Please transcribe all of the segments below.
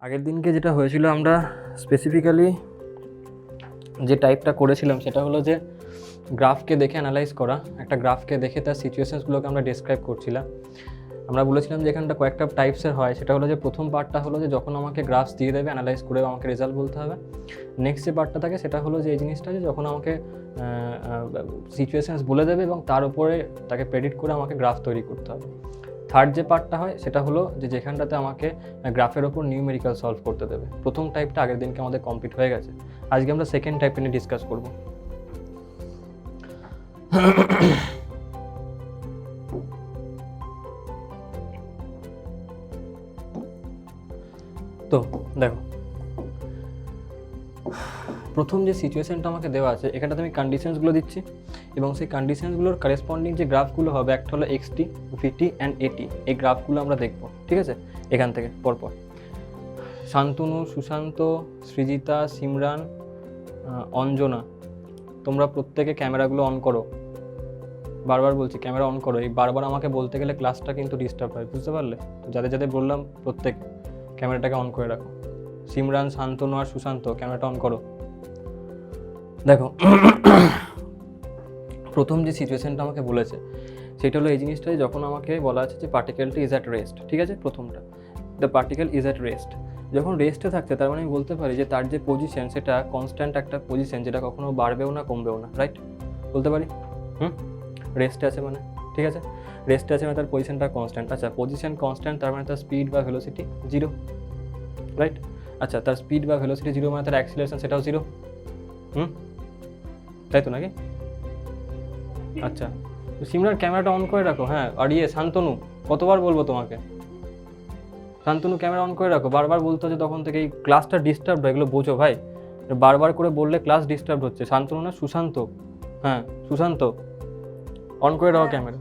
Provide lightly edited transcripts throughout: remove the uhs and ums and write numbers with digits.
আগের দিনকে যেটা হয়েছিল আমরা স্পেসিফিক্যালি যে টাইপটা করেছিলাম সেটা হলো যে গ্রাফকে দেখে অ্যানালাইজ করা, একটা গ্রাফকে দেখে তার সিচুয়েশনসগুলোকে আমরা ডেসক্রাইব করছিলাম। আমরা বলেছিলাম যে এখানটা কয়েকটা টাইপসের হয়, সেটা হলো যে প্রথম পার্টটা হলো যে যখন আমাকে গ্রাফস দিয়ে দেবে অ্যানালাইজ করে আমাকে রেজাল্ট বলতে হবে। নেক্সট যে পার্টটা থাকে সেটা হলো যে এই জিনিসটা যে যখন আমাকে সিচুয়েশনস বলে দেবে এবং তার উপরে তাকে প্রেডিক্ট করে আমাকে গ্রাফ তৈরি করতে হবে। থার্ড যে পার্টটা হয় সেটা হলো যে যেখানটাতে আমাকে গ্রাফের ওপর নিউমেরিক্যাল সলভ করতে দেবে। প্রথম টাইপটা আগের দিনকে আমাদের কমপ্লিট হয়ে গেছে। আজকে আমরা সেকেন্ড টাইপটা নিয়ে ডিসকাস করব। তো দেখো, প্রথম যে সিচুয়েশনটা আমাকে দেওয়া আছে এখানটাতে আমি কন্ডিশনসগুলো দিচ্ছি এবং সেই কন্ডিশনসগুলোর করেসপন্ডিং যে গ্রাফগুলো হবে একটা হলো এক্সটি, ভিটি অ্যান্ড এটি। এই গ্রাফগুলো আমরা দেখব, ঠিক আছে? এখান থেকে পরপর শান্তনু, সুশান্ত, সৃজিতা, সিমরান, অঞ্জনা, তোমরা প্রত্যেকে ক্যামেরাগুলো অন করো। বারবার বলছি ক্যামেরা অন করো। এই বারবার আমাকে বলতে গেলে ক্লাসটা কিন্তু ডিস্টার্ব হয়, বুঝতে পারলে? তো যাদের যাদের বললাম প্রত্যেক ক্যামেরাটাকে অন করে রাখো। সিমরান, শান্তনু আর সুশান্ত ক্যামেরাটা অন করো। দেখো, প্রথম যে সিচুয়েশনটা আমাকে বলেছে সেটা হলো এই জিনিসটাই, যখন আমাকে বলা আছে যে পার্টিকেলটি ইজ অ্যাট রেস্ট, ঠিক আছে? প্রথমটা the particle is at rest. যখন রেস্টে থাকছে তার মানে আমি বলতে পারি যে তার যে পজিশন সেটা কনস্ট্যান্ট একটা পজিশন, যেটা কখনো বাড়বেও না কমবেও না, রাইট? বলতে পারি রেস্টে আছে মানে, ঠিক আছে? রেস্টে আছে মানে তার পজিশনটা কনস্ট্যান্ট। আচ্ছা, পজিশন কনস্ট্যান্ট তার মানে তার স্পিড বা ভেলোসিটি জিরো, রাইট? আচ্ছা, তার স্পিড বা ভেলোসিটি জিরো মানে তার অ্যাক্সিলারেশন সেটাও জিরো, তাই তো নাকি? আচ্ছা, সিমরান ক্যামেরাটা অন করে রাখো। হ্যাঁ, আর শান্তনু, কতবার বলবো তোমাকে? শান্তনু ক্যামেরা অন করে রাখো। বারবার বলতে হচ্ছে তখন থেকে, এই ক্লাসটা ডিস্টার্ব হয়, এগুলো বোঝো ভাই। বারবার করে বললে ক্লাস ডিস্টার্ব হচ্ছে। শান্তনু না, সুশান্ত? হ্যাঁ, সুশান্ত অন করে রাখো ক্যামেরা।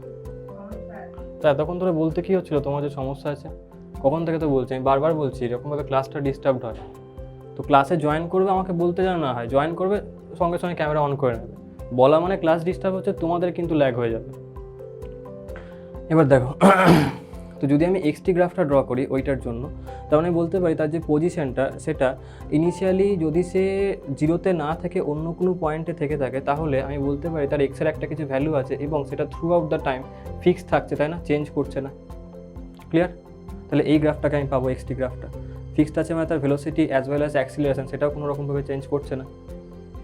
তা এতক্ষণ ধরে বলতে কী হচ্ছিলো? তোমার যে সমস্যা আছে কখন থেকে তো বলছি, আমি বারবার বলছি এরকমভাবে ক্লাসটা ডিস্টার্ব হয়। তো ক্লাসে জয়েন করবে, আমাকে বলতে যেন না হয়, জয়েন করবে সঙ্গে সঙ্গে ক্যামেরা অন করে নেবে। বলা মানে ক্লাস ডিস্টার্ব হচ্ছে, তোমাদের কিন্তু ল্যাগ হয়ে যাবে। এবার দেখো, তো যদি আমি এক্সটি গ্রাফটা ড্র করি ওইটার জন্য, তার মানে বলতে পারি তার যে পজিশনটা সেটা ইনিশিয়ালি যদি সে জিরোতে না থেকে অন্য কোনো পয়েন্টে থেকে থাকে, তাহলে আমি বলতে পারি তার এক্সের একটা কিছু ভ্যালু আছে এবং সেটা through out the time fix থাকছে, তাই না? চেঞ্জ করছে না। ক্লিয়ার? তাহলে এই গ্রাফটাকে আমি পাবো, এক্সটি গ্রাফটা ফিক্সড আছে মানে তার velocity as well as acceleration সেটাও কোনো রকমভাবে চেঞ্জ করছে না,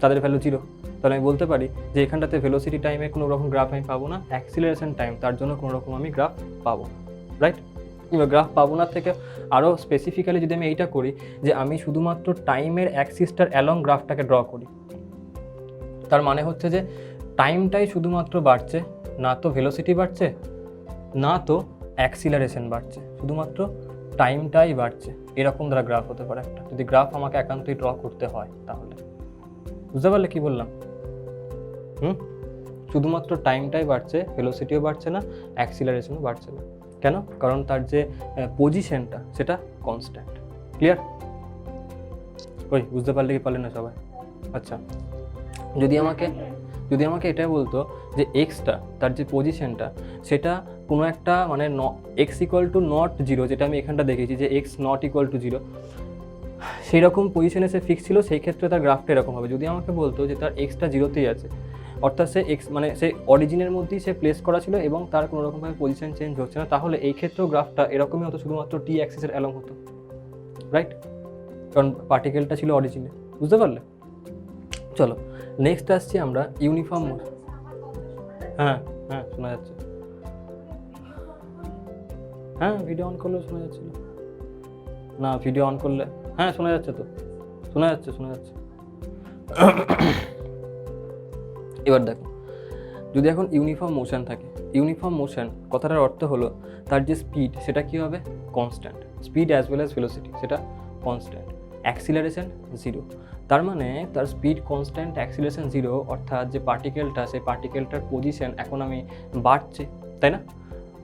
তাদের ভ্যালু জিরো। তাহলে আমি বলতে পারি যে এখানটাতে ভেলোসিটি টাইমে কোনো রকম গ্রাফ আমি পাবো না, অ্যাক্সিলারেশন টাইম তার জন্য কোনো রকম আমি গ্রাফ পাবো, রাইট? এবার গ্রাফ পাবো না থেকে আরও স্পেসিফিক্যালি যদি আমি এইটা করি যে আমি শুধুমাত্র টাইমের অ্যাক্সিসটার অ্যালং গ্রাফটাকে ড্র করি, তার মানে হচ্ছে যে টাইমটাই শুধুমাত্র বাড়ছে, না তো ভেলোসিটি বাড়ছে না তো অ্যাক্সিলারেশন বাড়ছে, শুধুমাত্র টাইমটাই বাড়ছে। এরকম দ্বারা গ্রাফ হতে পারে একটা, যদি গ্রাফ আমাকে একান্তই ড্র করতে হয় তাহলে। বুঝতে পারলে কি বললাম? শুধুমাত্র টাইমটাই বাড়ছে, ভেলোসিটিও বাড়ছে না, অ্যাক্সিলারেশনও বাড়ছে না। কেন? কারণ তার যে পজিশনটা সেটা কনস্ট্যান্ট। ক্লিয়ার? ওই বুঝতে পারলে কি পারলে না সবাই? আচ্ছা, যদি আমাকে এটাই বলতো যে এক্সটা তার যে পজিশনটা সেটা কোনো একটা মানে x equal to not zero, যেটা আমি এখানটা দেখেছি যে x not equal to zero, সেই রকম পজিশনে সে ফিক্স ছিল, সেই ক্ষেত্রে তার গ্রাফটা এরকম হবে। যদি আমাকে বলতো যে তার এক্সটা জিরোতেই আছে, অর্থাৎ সে এক্স মানে সে অরিজিনের মধ্যেই সে প্লেস করা ছিল এবং তার কোনো রকমভাবে পজিশন চেঞ্জ হচ্ছে না, তাহলে এই ক্ষেত্রেও গ্রাফটা এরকমই হতো, শুধুমাত্র টি অ্যাক্সিসের অ্যালং হতো, রাইট? কারণ পার্টিকেলটা ছিল অরিজিনে। বুঝতে পারলে? চলো নেক্সট আসছি আমরা ইউনিফর্ম। হ্যাঁ হ্যাঁ, শোনা যাচ্ছে। হ্যাঁ, ভিডিও অন করলেও শোনা যাচ্ছিল না? ভিডিও অন করলে হ্যাঁ শোনা যাচ্ছে, তো শোনা যাচ্ছে। এবার দেখো, যদি এখন ইউনিফর্ম মোশন থাকে, ইউনিফর্ম মোশন কথাটার অর্থ হলো তার যে স্পিড সেটা কী হবে? Constant. Speed as well as velocity সেটা কনস্ট্যান্ট, অ্যাক্সিলারেশন জিরো। তার মানে তার স্পিড কনস্ট্যান্ট, অ্যাক্সিলারেশন জিরো, অর্থাৎ যে পার্টিকেলটা সেই পার্টিকেলটার পজিশন এখন আমি বাড়ছে, তাই না?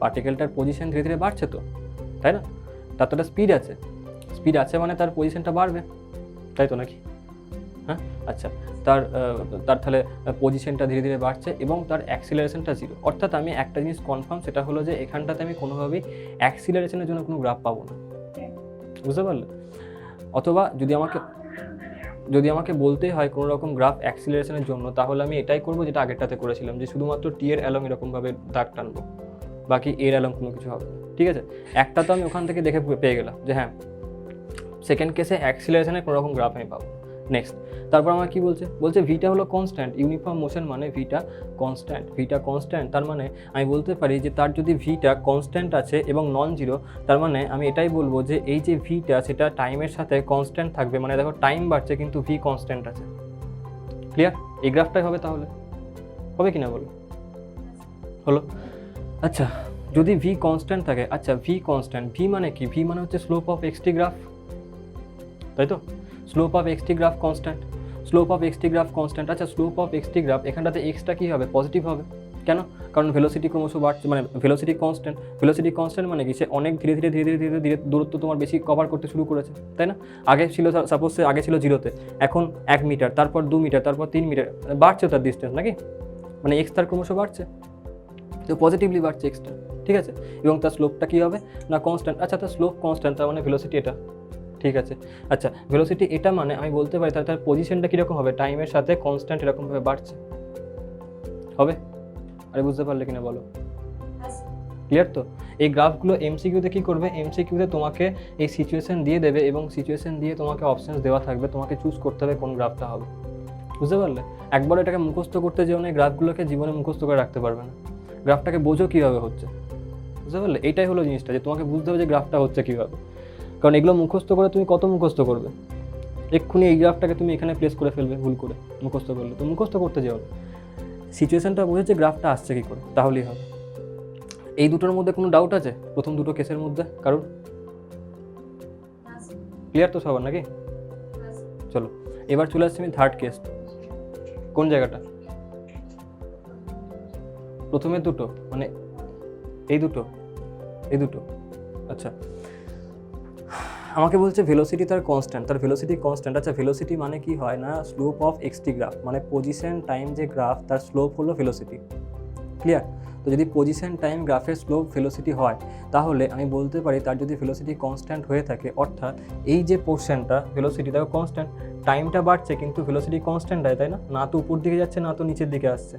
পার্টিকেলটার পজিশন ধীরে ধীরে বাড়ছে, তো তাই না? তার তো একটা স্পিড আছে মানে তার পজিশনটা বাড়বে, তাই তো নাকি? হ্যাঁ, আচ্ছা, তার তাহলে পজিশনটা ধীরে ধীরে বাড়ছে এবং তার অ্যাক্সিলারেশনটা জিরো। অর্থাৎ আমি একটা জিনিস কনফার্ম, সেটা হলো যে এখানটাতে আমি কোনোভাবেই অ্যাক্সিলারেশনের জন্য কোনো গ্রাফ পাবো না। বুঝতে পারলে? অথবা যদি আমাকে বলতে হয় কোনো রকম গ্রাফ অ্যাক্সিলারেশনের জন্য, তাহলে আমি এটাই করবো যেটা আগেরটাতে করেছিলাম, যে শুধুমাত্র টি এর অ্যালং এরকমভাবে দাগ টানবো, বাকি এর অ্যালং কোনো কিছু হবে না। ঠিক আছে, একটা তো আমি ওখান থেকে দেখে পেয়ে গেলাম যে হ্যাঁ সেকেন্ড কেসে অ্যাক্সিলারেশনের কোনো রকম গ্রাফ আমি পাবো। নেক্সট, তারপর আমার কি বলছে ভিটা হলো কনস্ট্যান্ট, ইউনিফর্ম মোশন মানে ভিটা কনস্ট্যান্ট, তার মানে আমি বলতে পারি যে তার যদি ভিটা কনস্ট্যান্ট আছে এবং নন জিরো, তার মানে আমি এটাই বলবো যে এই যে ভিটা সেটা টাইমের সাথে কনস্ট্যান্ট থাকবে, মানে দেখো টাইম বাড়ছে কিন্তু ভি কনস্ট্যান্ট আছে। ক্লিয়ার? এই গ্রাফটাই হবে, তাহলে হবে কিনা বলো? হলো। আচ্ছা, যদি ভি কনস্ট্যান্ট থাকে, আচ্ছা ভি কনস্ট্যান্ট, ভি মানে কি? ভি মানে হচ্ছে স্লোপ অফ এক্সটি গ্রাফ, তাই তো? Slope of XT graph constant, আচ্ছা স্লোপ অফ এক্সটি গ্রাফ, এখানটাতে এক্সটা কী হবে? পজিটিভ হবে। কেন? কারণ ভেলোসিটি ক্রমশ বাড়ছে, মানে ভেলোসিটি কনস্ট্যান্ট মানে কি? সে অনেক ধীরে ধীরে দূরত্ব তোমার বেশি কভার করতে শুরু করেছে, তাই না? আগে ছিল সাপোজ আগে ছিল 0-তে, এখন 1 মিটার, তারপর 2 মিটার, তারপর 3 মিটার, বাড়ছে তার ডিস্টেন্স নাকি? মানে এক্স তার ক্রমশ বাড়ছে, তো পজিটিভলি বাড়ছে এক্সটা, ঠিক আছে? এবং তার স্লোপটা কী হবে না? কনস্ট্যান্ট। আচ্ছা তার স্লোপ কনস্ট্যান্ট, তার মানে ভেলোসিটি এটা, ঠিক আছে? আচ্ছা ভেলোসিটি এটা মানে আমি বলতে পারি তার পজিশনটা কীরকম হবে? টাইমের সাথে কনস্ট্যান্ট এরকমভাবে বাড়ছে, হবে? আরে বুঝতে পারলে কিনা বলো? ক্লিয়ার তো? এই গ্রাফগুলো এমসিকিউতে কী করবে? এমসিকিউতে তোমাকে এই সিচুয়েশন দিয়ে দেবে এবং সিচুয়েশন দিয়ে তোমাকে অপশানস দেওয়া থাকবে, তোমাকে চুজ করতে হবে কোন গ্রাফটা হবে। বুঝতে পারলে? একবার এটাকে মুখস্থ করতে যেও না, এই গ্রাফগুলোকে জীবনে মুখস্থ করে রাখতে পারবে না। গ্রাফটাকে বোঝো কীভাবে হচ্ছে, বুঝতে পারলে? এইটাই হলো জিনিসটা, যে তোমাকে বুঝতে হবে যে গ্রাফটা হচ্ছে কীভাবে। কারণ এগুলো মুখস্থ করে তুমি কত মুখস্থ করবে? এক্ষুনি এই গ্রাফটাকে তুমি এখানে প্লেস করে ফেলবে ভুল করে মুখস্থ করলে, তো মুখস্থ করতে যাও না, সিচুয়েশনটা বুঝেছে গ্রাফটা আসছে কী করে, তাহলেই হবে। এই দুটোর মধ্যে কোনো ডাউট আছে? প্রথম দুটো কেসের মধ্যে কারণ? ক্লিয়ার তো সবার নাকি? চলো এবার চলে আসছি আমি থার্ড কেস। কোন জায়গাটা? প্রথমে দুটো মানে এই দুটো, আচ্ছা আমাকে বলছে ভেলোসিটি তার কনস্ট্যান্ট, আচ্ছা ভেলোসিটি মানে কি হয় না? স্লোপ অফ এক্সটি গ্রাফ, মানে পজিশন টাইম যে গ্রাফ তার স্লোপ হলো ভেলোসিটি। ক্লিয়ার? তো যদি পজিশন টাইম গ্রাফের স্লোপ ভেলোসিটি হয়, তাহলে আমি বলতে পারি তার যদি ভেলোসিটি কনস্ট্যান্ট হয়ে থাকে, অর্থাৎ এই যে পোর্শনটা ভেলোসিটি দেখো কনস্ট্যান্ট, টাইমটা বাড়ছে কিন্তু ভেলোসিটি কনস্ট্যান্ট হয়, তাই না? না তো উপর দিকে যাচ্ছে না তো নিচের দিকে আসছে,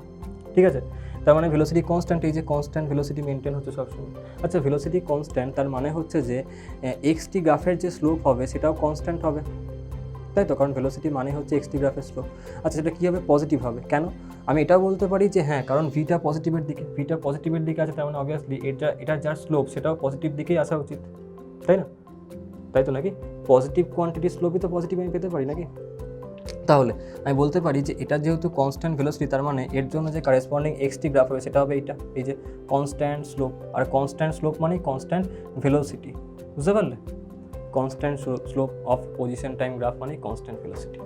ঠিক আছে? তার মানে ভেলোসিটি কনস্ট্যান্ট, এই যে কনস্ট্যান্ট ভেলোসিটি মেনটেন হচ্ছে সবসময়। আচ্ছা ভেলোসিটি কনস্ট্যান্ট তার মানে হচ্ছে যে এক্সটি গ্রাফের যে স্লোপ হবে সেটাও কনস্ট্যান্ট হবে, তাই তো? কারণ ভেলোসিটি মানে হচ্ছে এক্সটি গ্রাফের স্লোপ। আচ্ছা সেটা কী হবে? পজিটিভ হবে। কেন? আমি এটাও বলতে পারি যে হ্যাঁ, কারণ ভিটা পজিটিভের দিকে আছে, তার মানে অবভিয়াসলি এটার যার স্লোপ সেটাও পজিটিভ দিকেই আসা উচিত, তাই না? তাই তো নাকি? পজিটিভ কোয়ান্টিটির স্লোপই তো পজিটিভ আমি পেতে পারি নাকি? তাহলে আমি বলতে পারি যে এটা যেহেতু কনস্ট্যান্ট ভেলোসিটি, তার মানে এর জন্য যে কারেসপন্ডিং এক্সটি গ্রাফ হবে সেটা হবে এইটা, এই যে কনস্ট্যান্ট স্লোপ। আর কনস্ট্যান্ট স্লোপ মানেই কনস্ট্যান্ট ভেলোসিটি, বুঝতে পারলে? Constant slope of position time graph মানে কনস্ট্যান্ট ভেলোসিটি।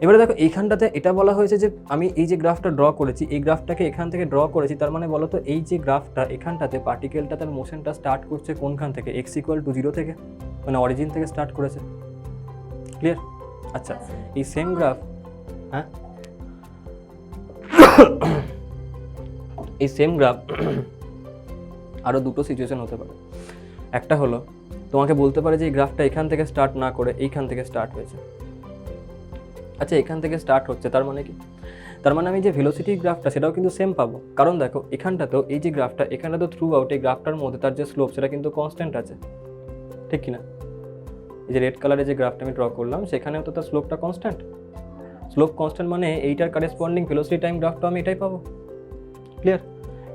এবারে দেখো এইখানটাতে এটা বলা হয়েছে যে আমি এই যে গ্রাফটা ড্র করেছি, এই গ্রাফটাকে এখান থেকে ড্র করেছি, তার মানে বলো তো এই যে গ্রাফটা এখানটাতে পার্টিকেলটা তার মোশনটা স্টার্ট করছে কোনখান থেকে? x=0 থেকে, মানে অরিজিন থেকে স্টার্ট করেছে। ক্লিয়ার? আচ্ছা এই সেম গ্রাফ, হ্যাঁ এই সেম গ্রাফ আরও দুটো সিচুয়েশন হতে পারে। একটা হলো তোমাকে বলতে পারে যে এই গ্রাফটা এখান থেকে স্টার্ট না করে এইখান থেকে স্টার্ট হয়েছে। আচ্ছা এখান থেকে স্টার্ট হচ্ছে, তার মানে কি? তার মানে আমি যে ভেলোসিটি গ্রাফটা সেটাও কিন্তু সেম পাবো, কারণ দেখো এখানটাতেও এই যে গ্রাফটা, এখানটা তো থ্রু আউট এই গ্রাফটার মধ্যে তার যে স্লোপ সেটা কিন্তু কনস্ট্যান্ট আছে, ঠিক কিনা? এই যে রেড কালারে যে গ্রাফটা আমি ড্র করলাম সেখানেও তো তার স্লোপটা কনস্ট্যান্ট। স্লোপ কনস্ট্যান্ট মানে এইটার কারেসপন্ডিং ভেলোসিটি টাইম গ্রাফটা আমি এটাই পাবো। ক্লিয়ার?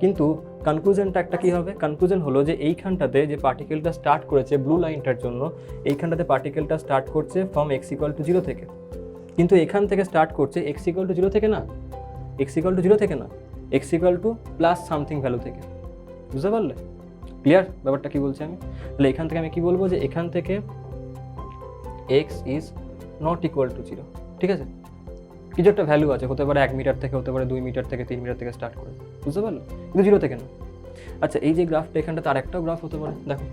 কিন্তু কনক্লুশনটা একটা কী হবে? কনক্লুশন হলো যে এইখানটাতে যে পার্টিকেলটা স্টার্ট করেছে ব্লু লাইনটার জন্য, এইখানটাতে পার্টিকেলটা স্টার্ট করছে ফ্রম x=0 থেকে, কিন্তু এখান থেকে স্টার্ট করছে x=0 থেকে না, x=+ সামথিং ভ্যালু থেকে, বুঝতে পারলে? ক্লিয়ার ব্যাপারটা কী বলছি আমি? তাহলে এখান থেকে আমি কী বলবো? যে এখান থেকে x=0, ঠিক আছে? কিছু একটা ভ্যালু আছে, হতে পারে 1 মিটার থেকে, হতে পারে 2 মিটার থেকে, 3 মিটার থেকে স্টার্ট করে, বুঝতে পারলে? কিন্তু 0 থেকে না। আচ্ছা এই যে গ্রাফটা এখানটা তার একটাও গ্রাফ হতে পারে, দেখো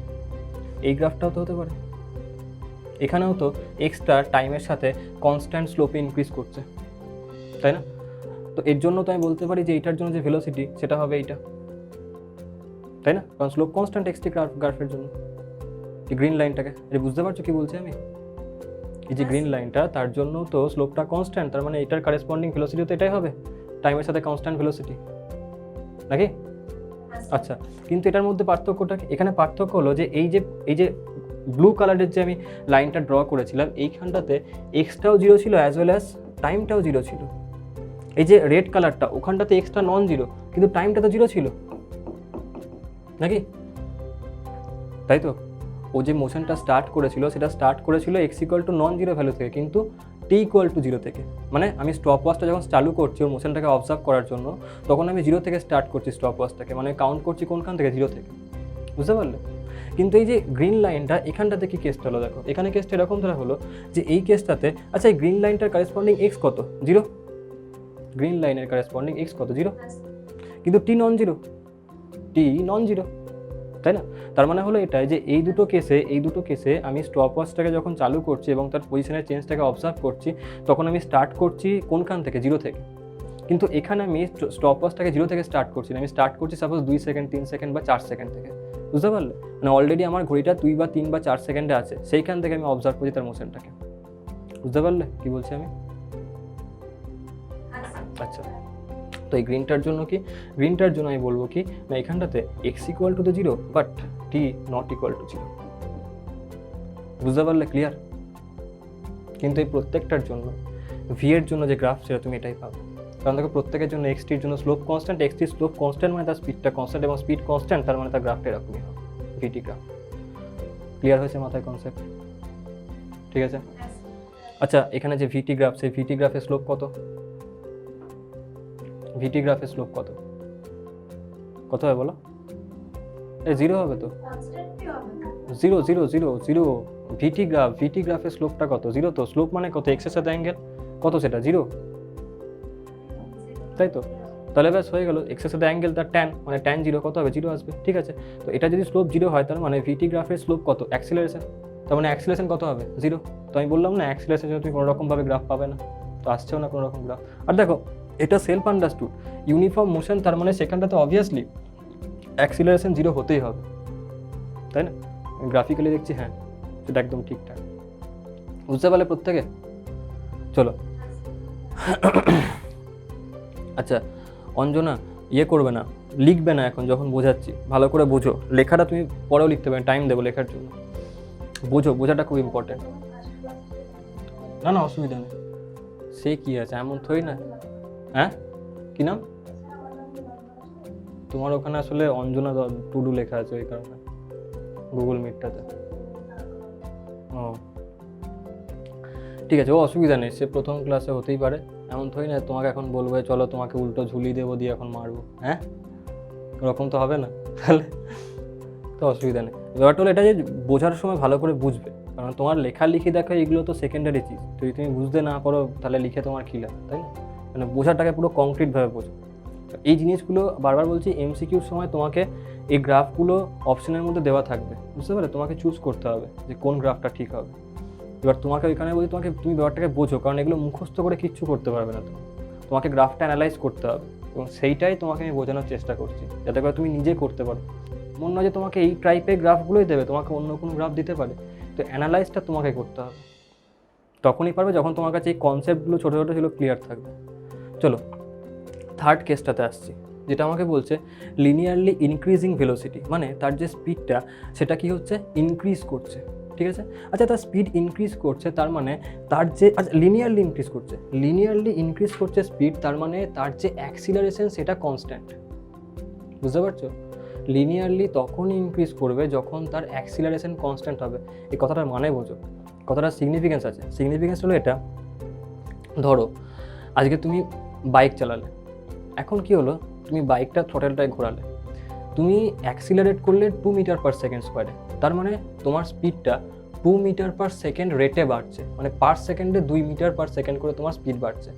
এই গ্রাফটাও তো হতে পারে, এখানেও তো এক্সটা টাইমের সাথে কনস্ট্যান্ট স্লোপে ইনক্রিজ করছে, তাই না? তো এর জন্য তো আমি বলতে পারি যে এইটার জন্য যে ভেলোসিটি সেটা হবে এইটা, তাই না? কারণ স্লোপ কনস্ট্যান্ট এক্সটি গ্রাফের জন্য। এই গ্রিন লাইনটাকে বুঝতে পারছো কি বলছি আমি? এই যে গ্রিন লাইনটা, তার জন্য তো স্লোপটা কনস্ট্যান্ট, তার মানে এটার কারেসপন্ডিং ভেলোসিটি তো এটাই হবে, টাইমের সাথে কনস্ট্যান্ট ভেলোসিটি নাকি? আচ্ছা, কিন্তু এটার মধ্যে পার্থক্যটা কি? এখানে পার্থক্য হলো যে এই যে ব্লু কালারের যে আমি লাইনটা ড্র করেছিলাম, এইখানটাতে এক্সটাও জিরো ছিল অ্যাজ ওয়েল অ্যাজ টাইমটাও জিরো ছিল। এই যে রেড কালারটা, ওখানটাতে এক্সটা নন জিরো, কিন্তু টাইমটা তো জিরো ছিল নাকি? তাই তো, ও যে মোশনটা স্টার্ট করেছিল সেটা স্টার্ট করেছিল x equal to non zero value থেকে, কিন্তু টি ইকুয়াল টু জিরো থেকে। মানে আমি স্টপ ওয়াচটা যখন চালু করছি ওর মোশনটাকে অবজার্ভ করার জন্য, তখন আমি জিরো থেকে স্টার্ট করছি স্টপ ওয়াচটাকে, মানে কাউন্ট করছি কোনখান থেকে, জিরো থেকে। বুঝতে পারলে? কিন্তু এই যে গ্রিন লাইনটা, এখানটাতে কি কেসটা হলো দেখো, এখানে কেসটা এরকম ধরা হলো যে এই কেসটাতে, আচ্ছা এই গ্রিন লাইনটার কারেসপন্ডিং এক্স কত? জিরো। গ্রিন লাইনের কারেসপন্ডিং এক্স কত? জিরো। কিন্তু টি নন জিরো, টি নন জিরো, তাই না? তার মানে হলো এটাই যে এই দুটো কেসে আমি স্টপ ওয়াচটাকে যখন চালু করছি এবং তার পজিশনের চেঞ্জটাকে অবজার্ভ করছি, তখন আমি স্টার্ট করছি কোনখান থেকে? জিরো থেকে। কিন্তু এখানে আমি স্টপ ওয়াচটাকে জিরো থেকে স্টার্ট করছি না, আমি স্টার্ট করছি সাপোজ 2 সেকেন্ড, 3 সেকেন্ড বা 4 সেকেন্ড থেকে। বুঝতে পারলে? মানে অলরেডি আমার ঘড়িটা 2 বা 3 বা 4 সেকেন্ডে আছে, সেইখান থেকে আমি অবজার্ভ করছি তার মোশনটাকে। বুঝতে পারলে কি বলছি আমি? আচ্ছা, তো এই গ্রিনটার জন্য কি? গ্রিনটার জন্য আমি বলবো কি না, এখানটাতে x equal to the zero but T not equal to zero. বুঝতে পারলে? ক্লিয়ার? কিন্তু এই প্রত্যেকটার জন্য ভি এর জন্য যে গ্রাফ, সেটা তুমি এটাই পাবে। কারণ দেখো প্রত্যেকের জন্য এক্সটির জন্য স্লোপ কনস্ট্যান্ট, এক্সটির স্লোপ কনস্ট্যান্ট মানে তার স্পিডটা কনস্ট্যান্ট, এবং স্পিড কনস্ট্যান্ট তার মানে তার গ্রাফটা এরকমই হবে, ভিটি গ্রাফ। ক্লিয়ার হয়েছে মাথায় কনসেপ্ট? ঠিক আছে। আচ্ছা, এখানে যে ভিটি গ্রাফ, সেই ভিটি গ্রাফের স্লোপ কত? ভিটি গ্রাফের স্লোপ কত? কত হবে বলো? জিরো হবে তো, জিরো জিরো জিরো জিরো। ভিটি গ্রাফের স্লোপটা কত? জিরো তো। স্লোপ মানে কত? এক্সের সাথে অ্যাঙ্গেল কত, সেটা জিরো, তাই তো? তাহলে ব্যাস হয়ে গেল, এক্সের সাথে অ্যাঙ্গেল তার ট্যান, মানে ট্যান জিরো, কত হবে? জিরো আসবে। ঠিক আছে, তো এটা যদি স্লোপ জিরো হয়, তার মানে ভিটি গ্রাফের স্লোপ কত? অ্যাক্সিলারেশন, তার মানে অ্যাক্সিলারেশন কত হবে? জিরো। তো আমি বললাম না, অ্যাক্সিলারেশন তুমি কোনো রকমভাবে গ্রাফ পাবে না, তো আসছেও না কোনো রকম গ্রাফ। আর দেখো এটা সেলফ আন্ডারস্টুড, ইউনিফর্ম মোশন, তার মানে সেখানটাতে অবভিয়াসলি অ্যাক্সিলারেশন জিরো হতেই হবে, তাই না? গ্রাফিক্যালি দেখছি, হ্যাঁ সেটা একদম ঠিকঠাক। বুঝতে পারলে প্রত্যেকে? চলো। আচ্ছা অঞ্জনা, ইয়ে করবে না, লিখবে না এখন, যখন বোঝাচ্ছি ভালো করে বোঝো, লেখাটা তুমি পরেও লিখতে পারবে, টাইম দেবো লেখার জন্য। বোঝাটা খুব ইম্পর্টেন্ট। না না, অসুবিধা নেই, সে কি আছে, এমন থই না। হ্যাঁ, কি নাম তোমার? ওখানে আসলে অঞ্জনা টুডু লেখা আছে, ওই কারণে গুগল মিটটাতে। ও ঠিক আছে, ও অসুবিধা নেই, সে প্রথম ক্লাসে হতেই পারে, এমন থই না তোমাকে এখন বলবে চলো তোমাকে উল্টো ঝুলি দেবো দিয়ে এখন মারবো, হ্যাঁ ওরকম তো হবে না, তাহলে তো অসুবিধা নেই। ব্যাপারটা হলো এটা যে বোঝার সময় ভালো করে বুঝবে, কারণ তোমার লেখালেখি দেখো এগুলো তো সেকেন্ডারি চিজ, যদি তুমি বুঝতে না পারো তাহলে লিখে তোমার কী লাভ, তাই না? মানে বোঝাটাকে পুরো কংক্রিটভাবে বোঝো। এই জিনিসগুলো বারবার বলছি, এমসিকিউর সময় তোমাকে এই গ্রাফগুলো অপশনের মধ্যে দেওয়া থাকবে, বুঝতে পারলে? তোমাকে চুজ করতে হবে যে কোন গ্রাফটা ঠিক হবে। এবার তোমাকে ওইখানে বলছি তুমি ব্যাপারটাকে বোঝো, কারণ এগুলো মুখস্থ করে কিচ্ছু করতে পারবে না তুমি, তোমাকে গ্রাফটা অ্যানালাইজ করতে হবে, এবং সেইটাই তোমাকে আমি বোঝানোর চেষ্টা করছি, যাতে করে তুমি নিজে করতে পারো। মনে নয় যে তোমাকে এই টাইপের গ্রাফগুলোই দেবে, তোমাকে অন্য কোনো গ্রাফ দিতে পারে, তো অ্যানালাইজটা তোমাকে করতে হবে, তখনই পারবে যখন তোমার কাছে এই কনসেপ্টগুলো ছোটো ছোটো ছিল ক্লিয়ার থাকবে। চলো থার্ড কেসটাতে আসছি, যেটা আমাকে বলছে লিনিয়ারলি ইনক্রিজিং ভেলোসিটি, মানে তার যে স্পিডটা সেটা কি হচ্ছে, ইনক্রিজ করছে। ঠিক আছে, আচ্ছা তার স্পিড ইনক্রিজ করছে, তার মানে তার যে, আচ্ছা লিনিয়ারলি ইনক্রিজ করছে স্পিড, তার মানে তার যে অ্যাক্সিলারেশন সেটা কনস্ট্যান্ট। বুঝতে পারছো? লিনিয়ারলি তখনই ইনক্রিজ করবে যখন তার অ্যাক্সিলারেশন কনস্ট্যান্ট হবে। এই কথাটার মানে বোঝো, কথাটার সিগনিফিকেন্স আছে। সিগনিফিকেন্স হলো এটা, ধরো আজকে তুমি বাইক চালালে, এখন কি হলো, তুমি বাইকটা থ্রটেলটায় ঘোরালে, তুমি অ্যাক্সিলারেট করলে 2 মিটার পার সেকেন্ড স্কোয়ারে, তার মানে তোমার স্পিডটা 2 মিটার পার সেকেন্ড রেটে বাড়ছে, মানে পার সেকেন্ডে 2 মিটার পার সেকেন্ড করে তোমার স্পিড বাড়ছে।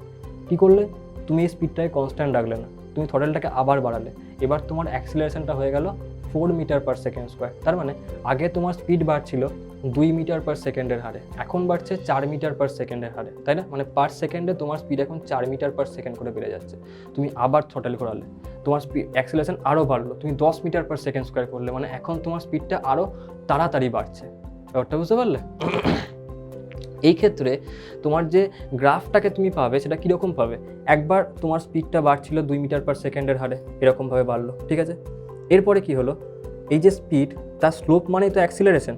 কী করলে, তুমি এই স্পিডটাকে কনস্ট্যান্ট রাখলে না, তুমি থ্রটেলটাকে আবার বাড়ালে, এবার তোমার অ্যাক্সিলারেশনটা হয়ে গেল 4 মিটার পার সেকেন্ড স্কোয়ার। তার মানে আগে তোমার স্পিড বাড়ছিল 2 মিটার পার সেকেন্ডের হারে, এখন বাড়ছে 4 মিটার পার সেকেন্ডের হারে, তাই না? মানে পার সেকেন্ডে তোমার স্পিড এখন 4 মিটার পার সেকেন্ড করে বেড়ে যাচ্ছে। তুমি আবার থ্রটেল ঘোরালে, তোমার স্পিড অ্যাক্সিলারেশন আরও বাড়লো, তুমি 10 মিটার পার সেকেন্ড স্কোয়ার করলে, মানে এখন তোমার স্পিডটা আরও তাড়াতাড়ি বাড়ছে। ব্যাপারটা বুঝতে পারলে? এই ক্ষেত্রে তোমার যে গ্রাফটাকে তুমি পাবে সেটা কীরকম পাবে, একবার তোমার স্পিডটা বাড়ছিল 2 মিটার পার সেকেন্ডের হারে, এরকমভাবে বাড়লো, ঠিক আছে। এরপরে কি হলো, এই যে স্পিড তার স্লোপ মানেই তো অ্যাক্সিলারেশন,